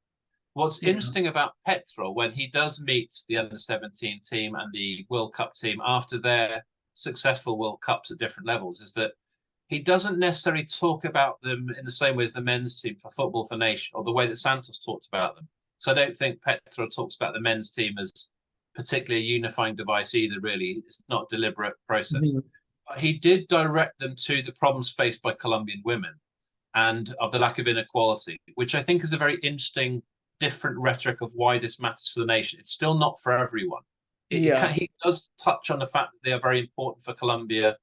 What's Yeah. interesting about Petro, when he does meet the under-17 team and the World Cup team after their successful World Cups at different levels, is that he doesn't necessarily talk about them in the same way as the men's team for Football for Nation, or the way that Santos talked about them. So I don't think Petro talks about the men's team as particularly a unifying device either, really. It's not a deliberate process. Mm-hmm. But he did direct them to the problems faced by Colombian women and of the lack of inequality, which I think is a very interesting, different rhetoric of why this matters for the nation. It's still not for everyone. Yeah. He does touch on the fact that they are very important for Colombia,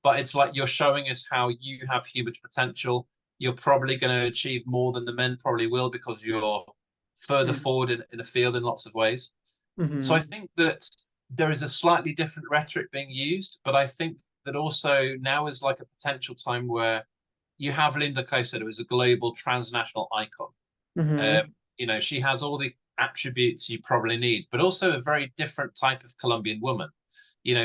but it's like you're showing us how you have huge potential. You're probably going to achieve more than the men probably will because you're further forward in a field in lots of ways. So I Mm-hmm. think that there is a slightly different rhetoric being used, but I think that also now is like a potential time where you have Linda Caicedo, who is a global transnational icon. Mm-hmm. She has all the attributes you probably need, but also a very different type of Colombian woman.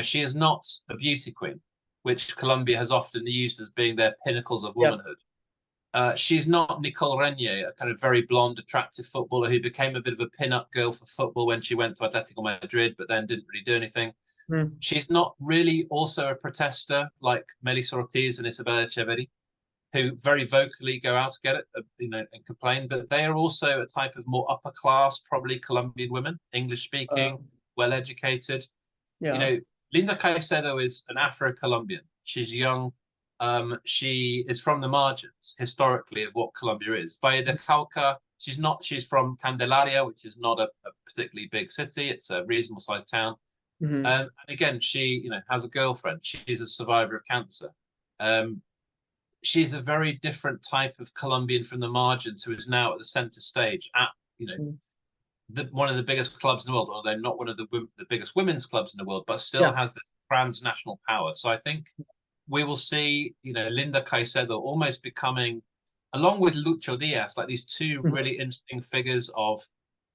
She is not a beauty queen, which Colombia has often used as being their pinnacles of Yep. womanhood. She's not Nicole Renier, a kind of very blonde, attractive footballer who became a bit of a pin-up girl for football when she went to Atletico Madrid, but then didn't really do anything. Mm-hmm. She's not really also a protester like Melissa Ortiz and Isabella Echeverri, who very vocally go out to get it, and complain. But they are also a type of more upper class, probably Colombian women, English speaking, well educated. Yeah. Linda Caicedo is an Afro-Colombian. She's young. She is from the margins historically of what Colombia is. Valle de Cauca, she's from Candelaria, which is not a particularly big city. It's a reasonable sized town. Mm-hmm. And again, she, has a girlfriend. She's a survivor of cancer. She's a very different type of Colombian from the margins who is now at the center stage at, one of the biggest clubs in the world, although not one of the biggest women's clubs in the world, but still Yeah. has this transnational power. So I think we will see, Linda Caicedo almost becoming, along with Lucho Diaz, like these two Mm-hmm. really interesting figures of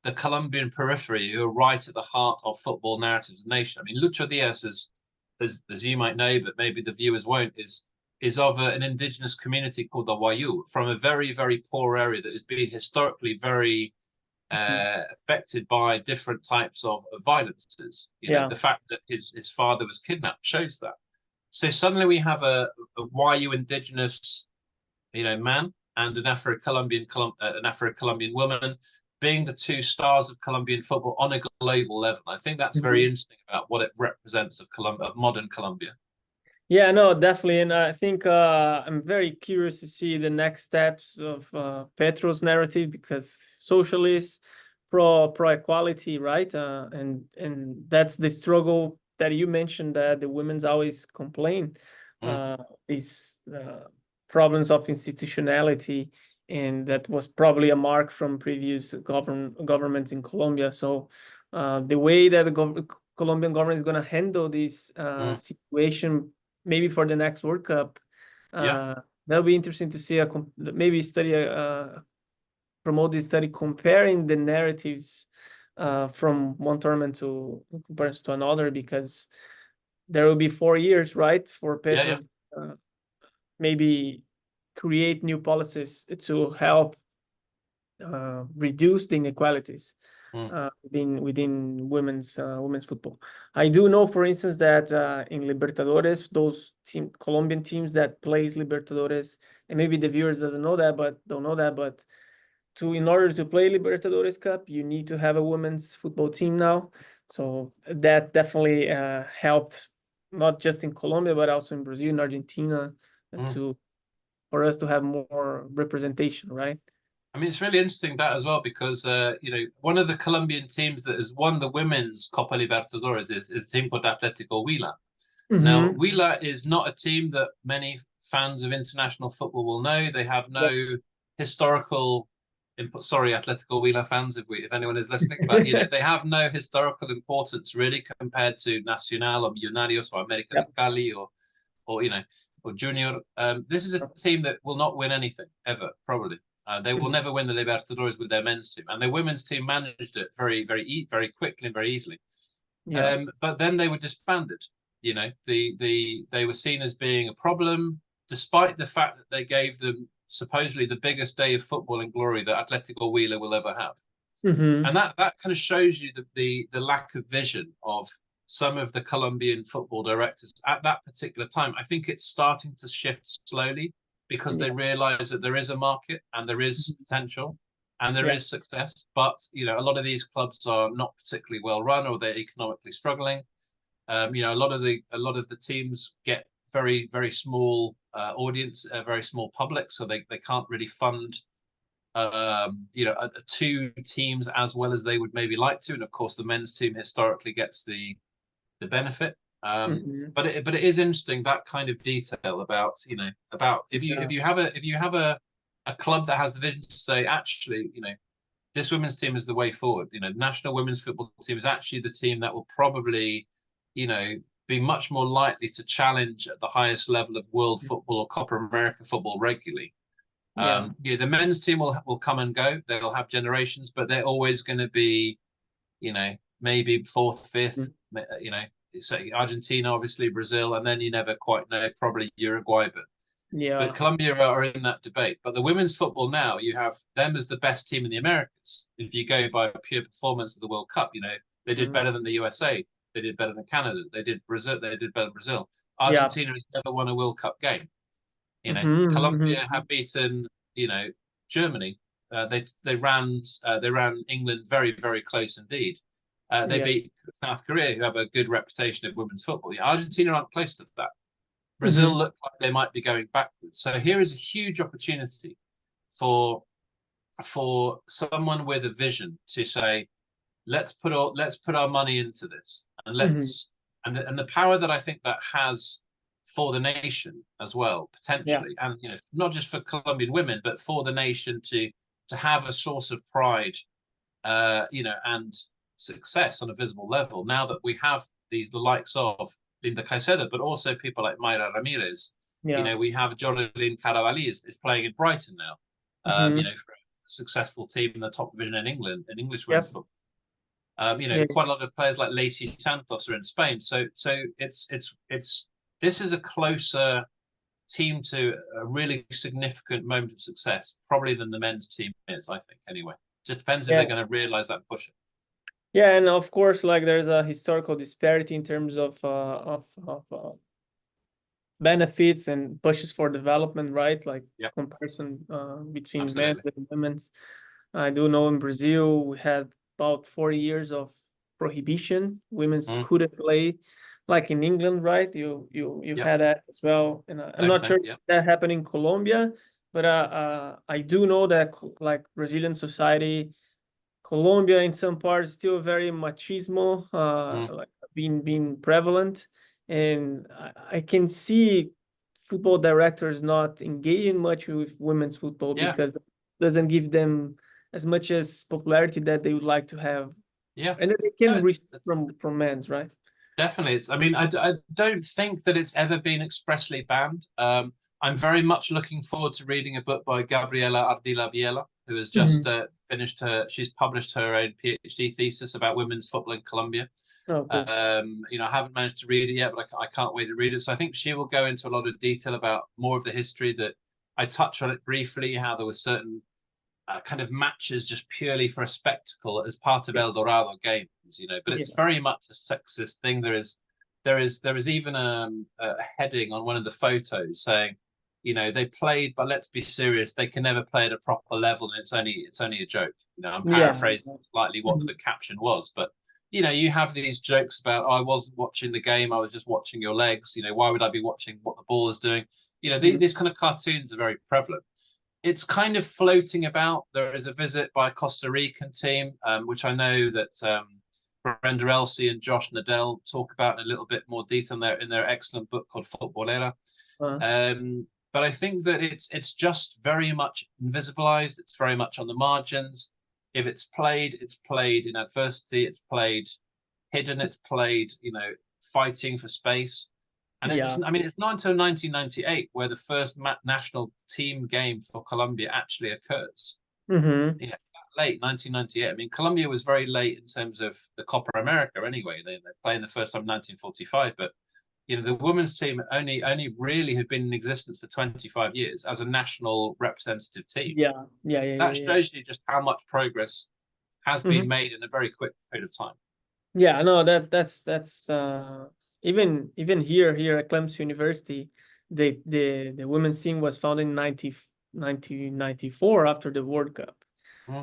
the Colombian periphery who are right at the heart of football narratives of the nation. I mean, Lucho Diaz, as you might know, but maybe the viewers won't, is of an indigenous community called the Wayu, from a very, very poor area that has been historically very affected by different types of violences. Yeah. The fact that his father was kidnapped shows that. So suddenly we have a Wayu indigenous, man and an Afro-Colombian woman being the two stars of Colombian football on a global level. I think that's very Mm-hmm. interesting about what it represents of modern Colombia. Yeah, no, definitely. And I think I'm very curious to see the next steps of Petro's narrative, because socialists, pro equality, right? And that's the struggle that you mentioned, that the women's always complain, Mm. these problems of institutionality, and that was probably a mark from previous governments in Colombia. So the way that the Colombian government is going to handle this situation, maybe for the next World Cup, Yeah, that'll be interesting to see maybe study promote this study comparing the narratives from one tournament to comparison to another, because there will be 4 years, right, for yeah. Petros maybe create new policies to help reduce the inequalities within women's football. I do know, for instance, that in Libertadores, those Colombian teams that plays Libertadores, and maybe the viewers don't know that, but in order to play Libertadores Cup, you need to have a women's football team now. So that definitely helped, not just in Colombia, but also in Brazil and Argentina, for us to have more representation, right? I mean, it's really interesting that as well because one of the Colombian teams that has won the women's Copa Libertadores is a team called Atletico Huila. Now, Huila is not a team that many fans of international football will know. They have no historical input. Sorry, Atletico Huila fans, if anyone is listening, but they have no historical importance really compared to Nacional or Millonarios or América de Cali or Junior. This is a team that will not win anything ever, probably. They will never win the Libertadores with their men's team, and their women's team managed it very quickly and very easily. But then they were disbanded. They were seen as being a problem, despite the fact that they gave them supposedly the biggest day of football in glory that Atletico Huila will ever have. And that kind of shows you the lack of vision of some of the Colombian football directors at that particular time. I think it's starting to shift slowly because they realize that there is a market and there is potential and there is success. But, a lot of these clubs are not particularly well run or they're economically struggling. A lot of the teams get very, very small audience, very small public, so they can't really fund two teams as well as they would maybe like to. And of course, the men's team historically gets the benefit. But it is interesting, that kind of detail about if you have a club that has the vision to say, actually, this women's team is the way forward. The national women's football team is actually the team that will probably be much more likely to challenge at the highest level of world football or Copa America football regularly. The men's team will come and go. They'll have generations, but they're always going to be, maybe fourth, fifth, say Argentina, obviously Brazil, and then you never quite know, probably Uruguay, but Colombia are in that debate. But the women's football now, you have them as the best team in the Americas. If you go by pure performance of the World Cup, they did better than the USA. They did better than Canada. They did better than Brazil. Argentina has never won a World Cup game. Colombia have beaten, Germany. They ran England very, very close indeed. They beat South Korea, who have a good reputation of women's football. Argentina aren't close to that. Brazil look like they might be going backwards. So here is a huge opportunity for someone with a vision to say, let's put our money into this, and and the power that I think that has for the nation as well, potentially, and not just for Colombian women, but for the nation to have a source of pride, and success on a visible level. Now that we have the likes of Linda Caicedo, but also people like Mayra Ramirez. We have Jordan Caravalli is playing in Brighton now. For a successful team in the top division in England, in English women's football. Quite a lot of players like Lacey Santos are in Spain. So this is a closer team to a really significant moment of success, probably than the men's team is, I think, anyway. Just depends if they're going to realize that and push it. Yeah, and of course, there's a historical disparity in terms of benefits and pushes for development, right? Comparison between men and women's. I do know in Brazil we had about 40 years of prohibition. Women's couldn't play, like in England, right? You had that as well, and I'm not sure if that happened in Colombia, but I do know that Brazilian society, Colombia in some parts still very machismo, being prevalent, and I can see football directors not engaging much with women's football because it doesn't give them as much as popularity that they would like to have. And they can receive from men's, right? Definitely. I don't think that it's ever been expressly banned. I'm very much looking forward to reading a book by Gabriela Ardila Viela, who has just she's published her own Ph.D. thesis about women's football in Colombia. Oh, cool. I haven't managed to read it yet, but I can't wait to read it. So I think she will go into a lot of detail about more of the history that I touched on it briefly, how there were certain kind of matches just purely for a spectacle as part of El Dorado games, but it's very much a sexist thing. There is even a heading on one of the photos saying, they played, but let's be serious, they can never play at a proper level, and it's only a joke. I'm paraphrasing slightly what the caption was, but you have these jokes about, oh, I wasn't watching the game, I was just watching your legs. Why would I be watching what the ball is doing? These kind of cartoons are very prevalent. It's kind of floating about. There is a visit by a Costa Rican team, which I know that Brenda Elsey and Josh Nadell talk about in a little bit more detail in their excellent book called Futbolera. But I think that it's just very much invisibilized. It's very much on the margins. If it's played in adversity. It's played hidden. It's played, fighting for space. And it's not until 1998 where the first national team game for Colombia actually occurs. Late 1998. Colombia was very late in terms of the Copa America anyway. They're playing the first time in 1945, but the women's team only really have been in existence for 25 years as a national representative team. That shows you just how much progress has been made in a very quick period of time. Yeah, no, that's even here at Clemson University, the women's team was founded in 1994 after the World Cup.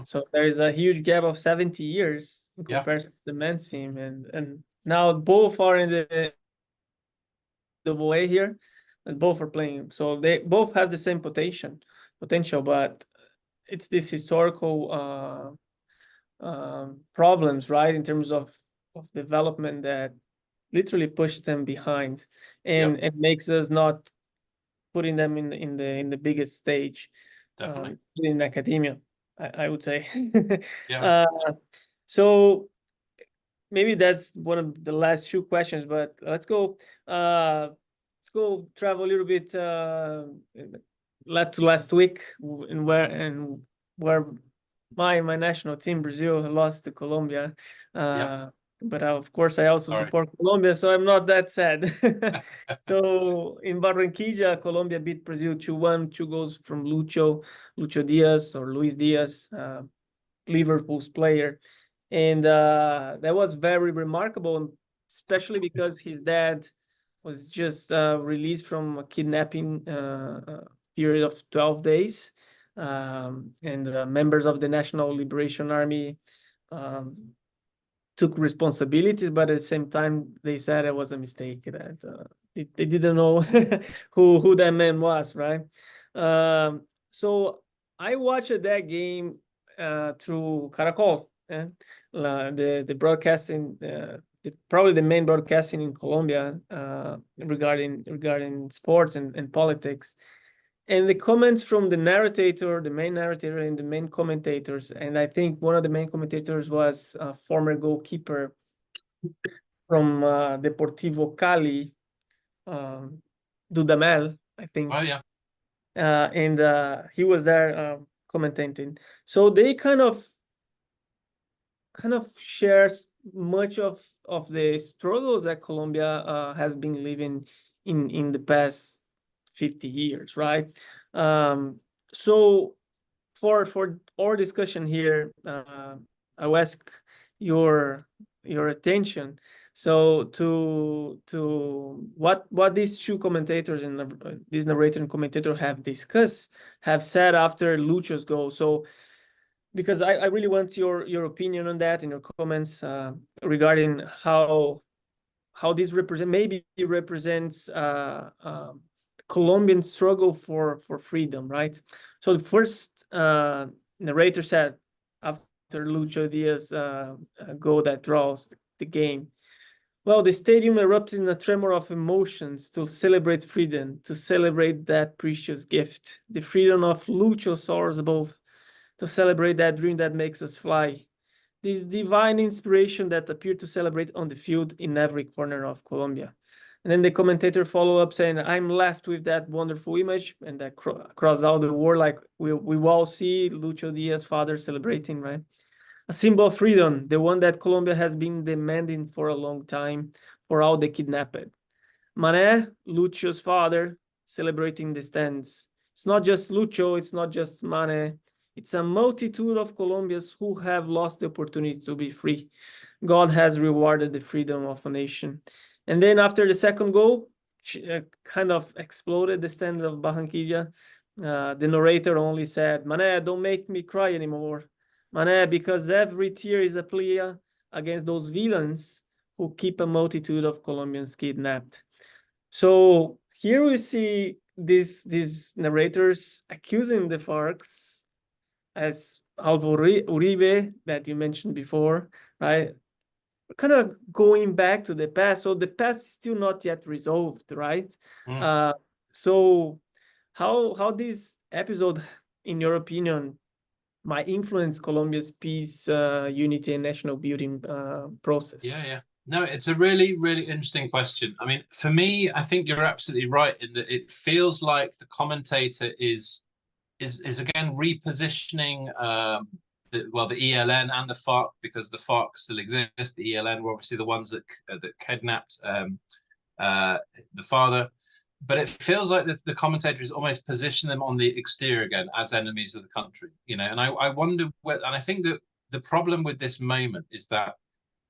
So there is a huge gap of 70 years in comparison to the men's team, and now both are in the AA here, and both are playing. So they both have the same potential, but it's this historical problems, right, in terms of development that literally push them behind, and it makes us not putting them in the biggest stage. Definitely. In academia, I would say. So maybe that's one of the last two questions, but let's go travel a little bit last week, and where my national team, Brazil, lost to Colombia. But of course, I also support Colombia, so I'm not that sad. So in Barranquilla, Colombia beat Brazil 2-1, 2 goals from Luis Diaz, Liverpool's player. And that was very remarkable, especially because his dad was just released from a kidnapping period of 12 days. And members of the National Liberation Army took responsibilities, but at the same time, they said it was a mistake, that they didn't know who that man was, right? So I watched that game through Caracol, the broadcasting, probably the main broadcasting in Colombia regarding sports and politics. And the comments from the narrator, the main narrator, and the main commentators, and I think one of the main commentators was a former goalkeeper from Deportivo Cali, Dudamel, I think. Oh, yeah. And he was there commentating. So they kind of shares much of the struggles that Colombia has been living in the past 50 years, right? So for our discussion here, I'll ask your attention. So to what these two commentators and this narrator and commentator have said after Lucho's goal. So because I really want your opinion on that and your comments regarding how this represents Colombian struggle for freedom, right? So the first narrator said after Lucho Diaz goal that draws the game, well, the stadium erupts in a tremor of emotions to celebrate freedom, to celebrate that precious gift, the freedom of Lucho soars above, to celebrate that dream that makes us fly, this divine inspiration that appeared to celebrate on the field in every corner of Colombia. And then the commentator follow up saying, I'm left with that wonderful image, and that across all the world, like we all see Lucho Diaz's father celebrating, right? A symbol of freedom, the one that Colombia has been demanding for a long time for all the kidnapped. Mané, Lucho's father, celebrating the stands. It's not just Lucho, it's not just Mané. It's a multitude of Colombians who have lost the opportunity to be free. God has rewarded the freedom of a nation. And then after the second goal, kind of exploded the standard of Barranquilla. The narrator only said, Manuel, don't make me cry anymore. Manuel, because every tear is a plea against those villains who keep a multitude of Colombians kidnapped. So here we see these narrators accusing the FARCs as Alvo Uribe that you mentioned before, right? Kind of going back to the past. So the past is still not yet resolved, right? So how this episode, in your opinion, might influence Colombia's peace, unity, and national building process? Yeah. No, it's a really, really interesting question. I mean, for me, I think you're absolutely right in that it feels like the commentator is again repositioning the ELN and the FARC, because the FARC still exist. The ELN were obviously the ones that kidnapped the father, but it feels like the commentator is almost positioning them on the exterior again as enemies of the country, you know. And I wonder and I think that the problem with this moment is that,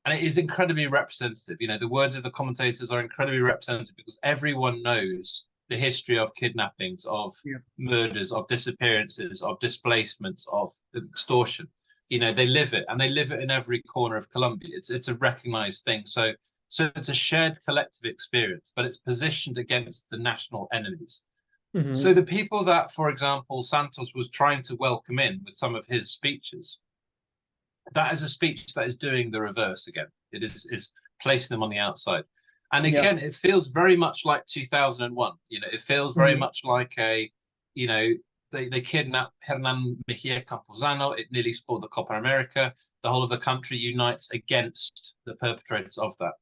and it is incredibly representative, you know, the words of the commentators are incredibly representative because everyone knows the history of kidnappings, of murders, of disappearances, of displacements, of extortion. You know, they live it, and they live it in every corner of Colombia. It's a recognized thing. So it's a shared collective experience, but it's positioned against the national enemies. So the people that, for example, Santos was trying to welcome in with some of his speeches, that is a speech that is doing the reverse again. It is placing them on the outside. And again, it feels very much like 2001. You know, it feels very much like you know, they kidnapped Hernan Mejia Camposano. It nearly spoiled the Copa America. The whole of the country unites against the perpetrators of that.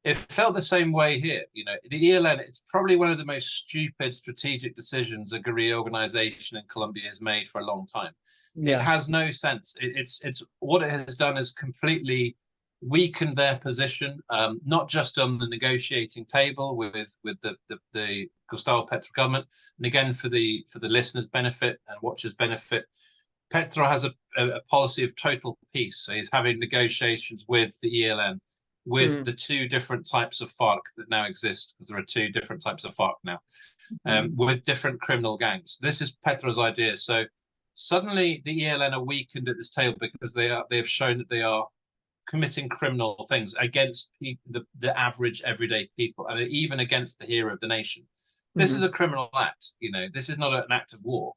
It felt the same way here. You know, the ELN, it's probably one of the most stupid strategic decisions a guerrilla organization in Colombia has made for a long time. It has no sense. It's what it has done is completely weakened their position, not just on the negotiating table with the Gustavo Petro government. And again, for the listeners' benefit and watchers' benefit, Petro has a policy of total peace. So he's having negotiations with the ELN, with the two different types of FARC that now exist, because there are two different types of FARC now, with different criminal gangs. This is Petro's idea. So suddenly the ELN are weakened at this table because they have shown that they are committing criminal things against the average everyday people, and even against the hero of the nation. This is a criminal act. You know, this is not an act of war.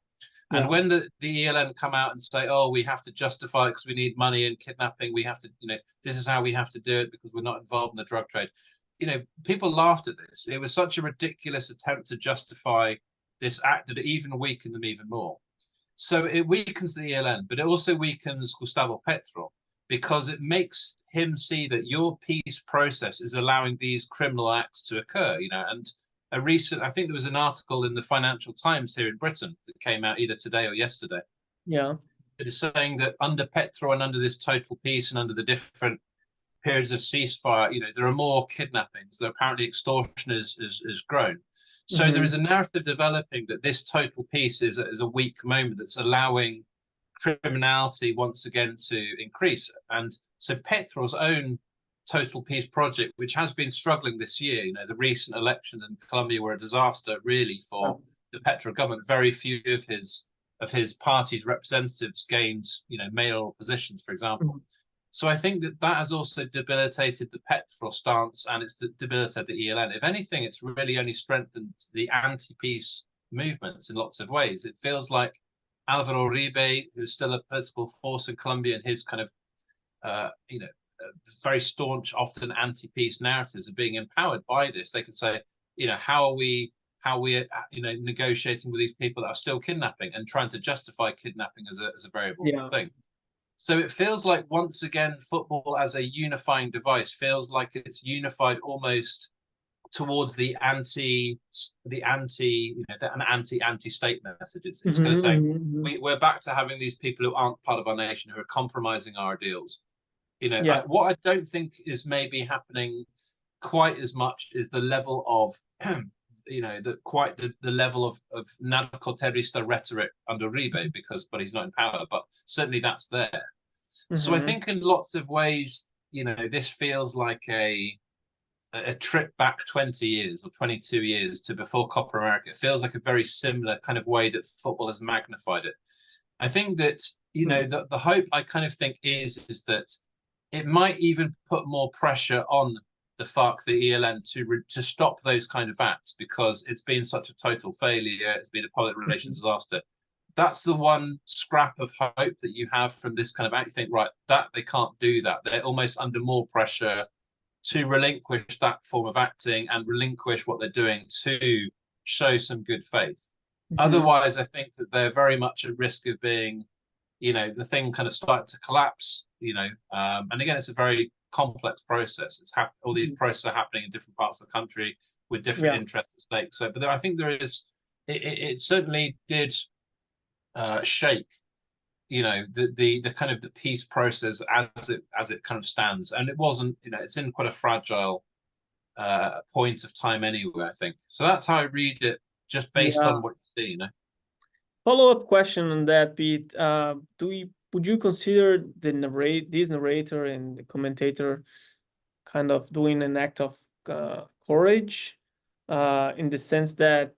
And when the ELN come out and say, oh, we have to justify it because we need money and kidnapping, we have to, you know, this is how we have to do it because we're not involved in the drug trade. You know, people laughed at this. It was such a ridiculous attempt to justify this act that it even weakened them even more. So it weakens the ELN, but it also weakens Gustavo Petro, because it makes him see that your peace process is allowing these criminal acts to occur, you know. And I think there was an article in the Financial Times here in Britain that came out either today or yesterday. It is saying that under Petro and under this total peace and under the different periods of ceasefire, you know, there are more kidnappings. There apparently extortion has grown. So there is a narrative developing that this total peace is a weak moment that's allowing criminality once again to increase. And so Petro's own total peace project, which has been struggling this year, you know, the recent elections in Colombia were a disaster really for the Petro government. Very few of his party's representatives gained, you know, mayoral positions, for example. So I think that has also debilitated the Petro stance, and it's debilitated the ELN. If anything, it's really only strengthened the anti-peace movements in lots of ways. It feels like Alvaro Uribe, who's still a political force in Colombia, and his kind of, you know, very staunch, often anti-peace narratives are being empowered by this. They can say, you know, how are we, you know, negotiating with these people that are still kidnapping and trying to justify kidnapping as a variable thing. So it feels like, once again, football as a unifying device feels like it's unified almost towards the anti, you know, an anti-state message. It's kind of saying we're back to having these people who aren't part of our nation, who are compromising our ideals. You know, what I don't think is maybe happening quite as much is the level of quite the level of narcoterrorista rhetoric under Uribe, but he's not in power, but certainly that's there. So I think in lots of ways, this feels like a trip back 20 years or 22 years to before Copa America. It feels like a very similar kind of way that football has magnified it. I think that, the hope I kind of think is that it might even put more pressure on the FARC, the ELN, to stop those kind of acts, because it's been such a total failure. It's been a public relations disaster. That's the one scrap of hope that you have from this kind of act. You think, right, that they can't do that. They're almost under more pressure to relinquish that form of acting and relinquish what they're doing to show some good faith. Otherwise, I think that they're very much at risk of being, the thing kind of starting to collapse, and again, it's a very complex process. All these processes are happening in different parts of the country with different interests at stake. So, but I think there is, it certainly did shake, the kind of the peace process as it kind of stands, and it wasn't, it's in quite a fragile point of time anyway, I think. So that's how I read it, just based on what you see, Follow-up question on that, Pete. Would you consider this narrator and the commentator kind of doing an act of courage, in the sense that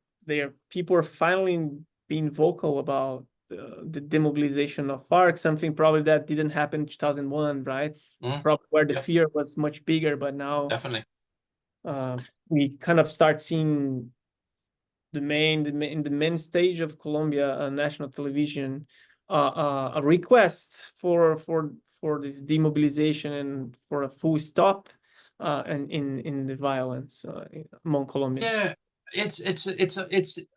people are finally being vocal about the demobilization of FARC, something probably that didn't happen in 2001, right? Probably where the fear was much bigger, but now definitely we kind of start seeing in the main stage of Colombia, national television, a request for this demobilization and for a full stop and in the violence among Colombians. Yeah, it's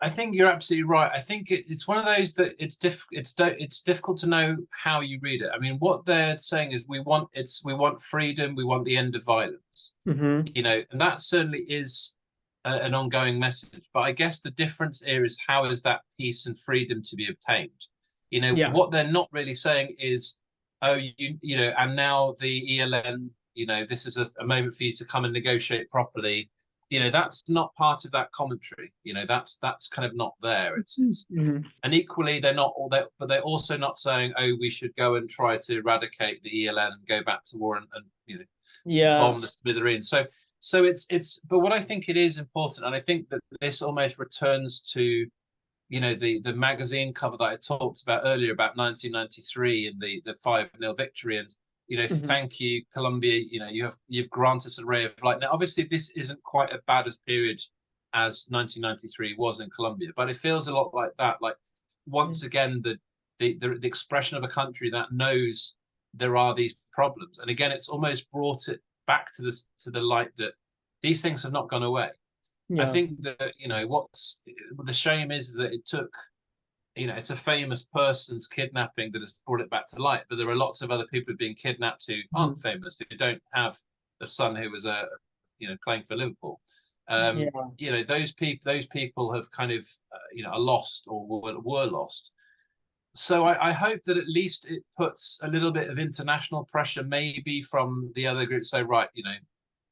I think you're absolutely right. I think it's one of those that it's difficult to know how you read it. I mean, what they're saying is we want freedom, we want the end of violence. And that certainly is an ongoing message. But I guess the difference here is, how is that peace and freedom to be obtained? What they're not really saying is, and now the ELN, this is a moment for you to come and negotiate properly. That's not part of that commentary. That's kind of not there. And equally, they're not all that, but they're also not saying, we should go and try to eradicate the ELN and go back to war and bomb the smithereens. So it's but what I think it is important, and I think that this almost returns to the magazine cover that I talked about earlier, about 1993 and the 5-0 victory, and thank you, Colombia, you've granted us a ray of light. Now obviously this isn't quite as bad as period as 1993 was in Colombia, but it feels a lot like that. Like, once again, the expression of a country that knows there are these problems, and again it's almost brought it back to the light that these things have not gone away. I think that what's the shame is that it took, it's a famous person's kidnapping that has brought it back to light, but there are lots of other people being kidnapped who aren't famous, who don't have a son who was playing for Liverpool. Those people have kind of are lost, or were lost. So I hope that at least it puts a little bit of international pressure, maybe from the other groups, say, right,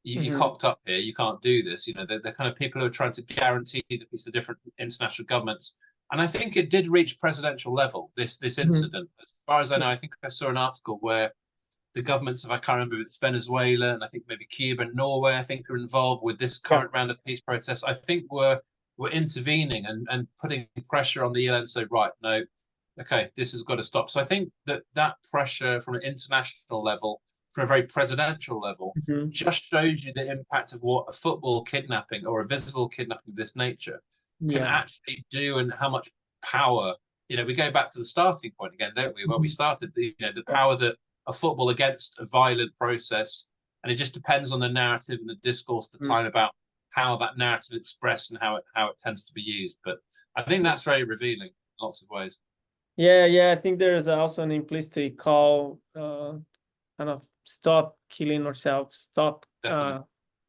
you cocked up here, you can't do this. They're kind of people who are trying to guarantee the peace of different international governments. And I think it did reach presidential level, this incident. As far as I know, I think I saw an article where the governments of, I can't remember, it's Venezuela and I think maybe Cuba and Norway, I think, are involved with this current round of peace protests. I think we're intervening and putting pressure on the ELN to say, right, no, okay, this has got to stop. So I think that pressure from an international level, from a very presidential level, just shows you the impact of what a football kidnapping or a visible kidnapping of this nature can actually do, and how much power, we go back to the starting point again, don't we? Where we started, the power that a football against a violent process, and it just depends on the narrative and the discourse at the time about how that narrative is expressed and how it tends to be used. But I think that's very revealing in lots of ways. I think there is also an implicit call, kind of stop killing ourselves, stop killing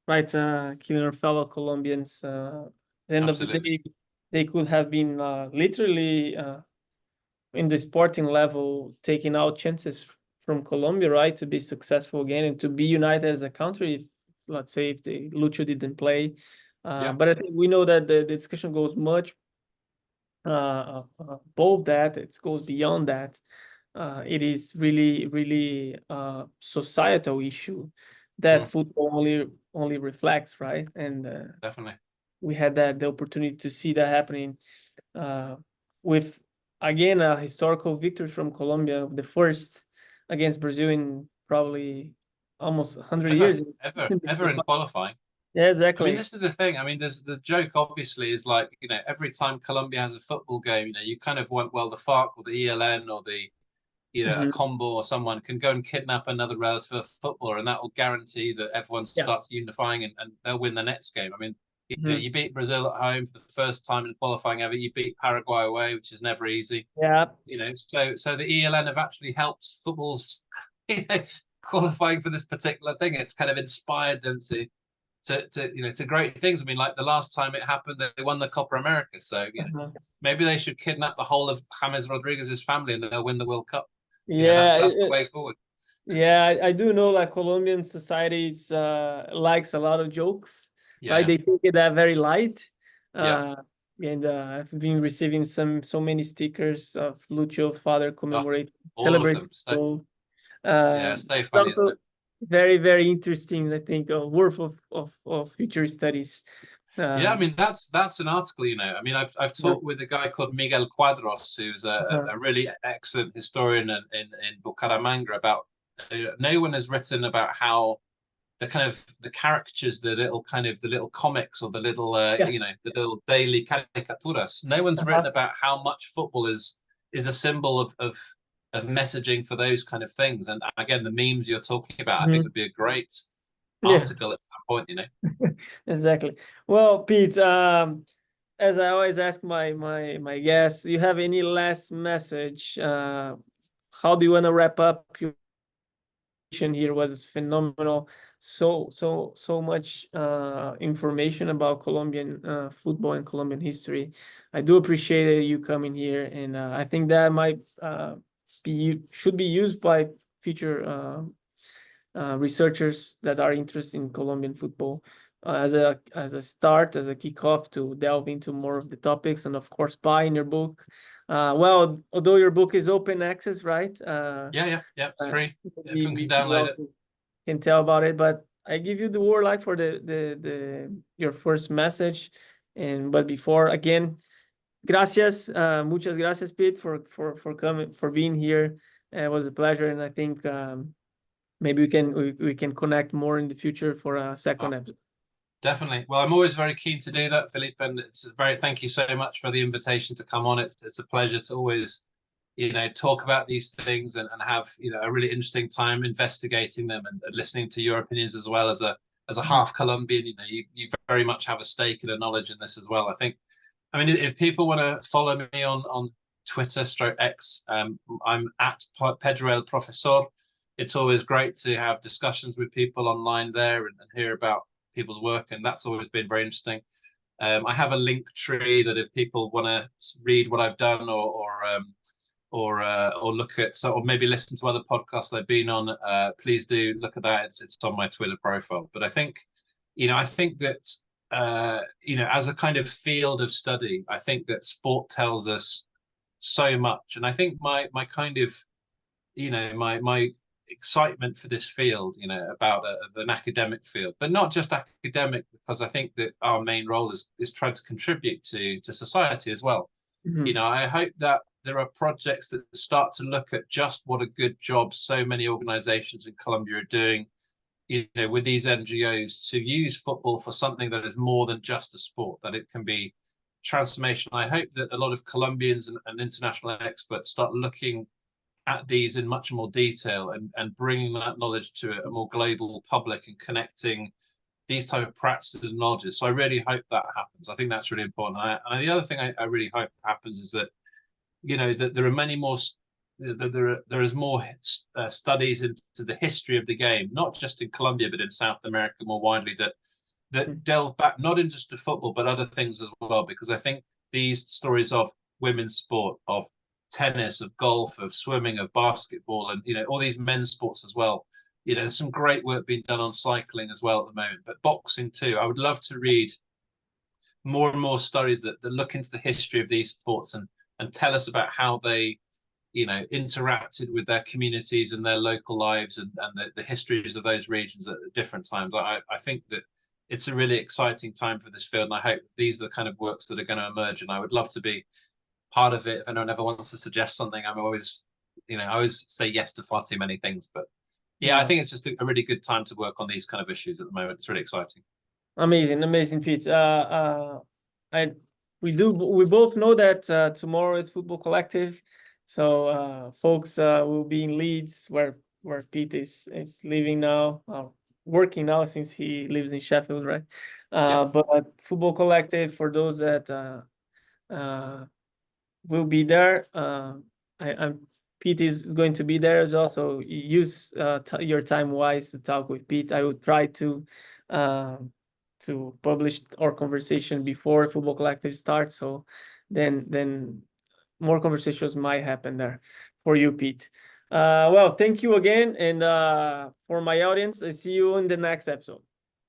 our fellow Colombians. At the end of the day, they could have been literally in the sporting level taking out chances from Colombia, right, to be successful again and to be united as a country. Let's say if the Lucho didn't play, Yeah, But I think we know that the discussion goes much above that. It goes beyond that. It is really societal issue that football only reflects, right? And definitely. we had the opportunity to see that happening with again a historical victory from Colombia, the first against Brazil in probably almost 100 years. Ever in qualifying. Yeah, I mean, exactly. this is the thing. I mean, there's the joke obviously is like, every time Colombia has a football game, you kind of want, well, the FARC or the ELN or the, a Mhm. combo or someone can go and kidnap another relative footballer, and that will guarantee that everyone Yeah. starts unifying and they'll win the next game. I mean, Mhm. you beat Brazil at home for the first time in qualifying ever. You beat Paraguay away, which is never easy. Yeah. So the ELN have actually helped football's qualifying for this particular thing. It's kind of inspired them to great things. I mean, like the last time it happened, they won the Copa America. So Uh-huh. maybe they should kidnap the whole of James Rodriguez's family and they'll win the World Cup. Yeah, That's the way forward. yeah, I do know like Colombian societies likes a lot of jokes, Yeah, right? yeah, They take it very light. yeah. Uh, and I've been receiving so many stickers of Lucio's father Oh, commemorate all of celebrating them. So goal. yeah, so It's funny, isn't also it? very interesting, I think, worth of future studies. Yeah, I Um, mean that's an article. I mean, I've uh, talked with a guy called Miguel Cuadros, who's uh, a really excellent historian in Bucaramanga about. No one has written about how the kind of the caricatures, the little comics or the little yeah. the little daily caricaturas. No one's written Uh-huh. about how much football is a symbol of messaging for those kind of things. And again, the memes you're talking about, I think Mhm. would be a great Yeah, article at some point. exactly. Well, Pete, as I always ask my guests, you have any last message? How do you want to wrap up your presentation here? Was phenomenal. So much information about Colombian football and Colombian history. I do appreciate you coming here, and I think that might should be used by future researchers that are interested in Colombian football as a start, as a kickoff to delve into more of the topics, and of course, buying your book. Well, although your book is open access, right? Yeah. It's free. Everyone can We download it. also can tell about it, but I give you the word like for the your first message, and but before again, gracias, muchas gracias, Pete, for coming for being here. It was a pleasure, and I think maybe we can connect more in the future for a Oh, second episode. definitely. Well, I'm always very keen to do that, Philippe, and thank you so much for the invitation to come on. It's a pleasure to always, talk about these things and have, a really interesting time investigating them and listening to your opinions as well as a Mhm. half Colombian. You very much have a stake and a knowledge in this as well. I mean, if people want to follow me on Twitter, stroke X, I'm at Pedro el Profesor. It's always great to have discussions with people online there and hear about people's work, and that's always been very interesting. I have a link tree that if people want to read what I've done or look at or maybe listen to other podcasts I've been on, please do look at that. It's on my Twitter profile. But I think that as a kind of field of study, I think that sport tells us so much, and I think my kind of my excitement for this field, about an academic field, but not just academic, because I think that our main role is trying to contribute to society as well. Mhm. I hope that there are projects that start to look at just what a good job so many organizations in Colombia are doing, with these NGOs to use football for something that is more than just a sport, that it can be transformation. I hope that a lot of Colombians and international experts start looking at these in much more detail and bringing that knowledge to a more global public and connecting these type of practices and knowledges. So I really hope that happens. I think that's really important. And the other thing I really hope happens is that, that there are many more, that there is more studies into the history of the game, not just in Colombia, but in South America more widely, that delve back not into just football, but other things as well. Because I think these stories of women's sport, of tennis, of golf, of swimming, of basketball, and all these men's sports as well. There's some great work being done on cycling as well at the moment, but boxing too. I would love to read more and more stories that look into the history of these sports and tell us about how they, interacted with their communities and their local lives and the histories of those regions at different times. I think that it's a really exciting time for this field, and I hope these are the kind of works that are going to emerge. And I would love to be part of it. If anyone ever wants to suggest something, I always say yes to far too many things. But yeah, I think it's just a really good time to work on these kind of issues at the moment. It's really exciting. Amazing, Pete. We both know that tomorrow is Football Collective, so folks will be in Leeds, where Pete is living now, working now since he lives in Sheffield, right? But Football Collective, for those that will be there, Pete is going to be there as well. So use your time wise to talk with Pete. I would try to publish our conversation before Football Collective starts. So then more conversations might happen there for you, Pete. Well, thank you again. And for my audience, I see you in the next episode.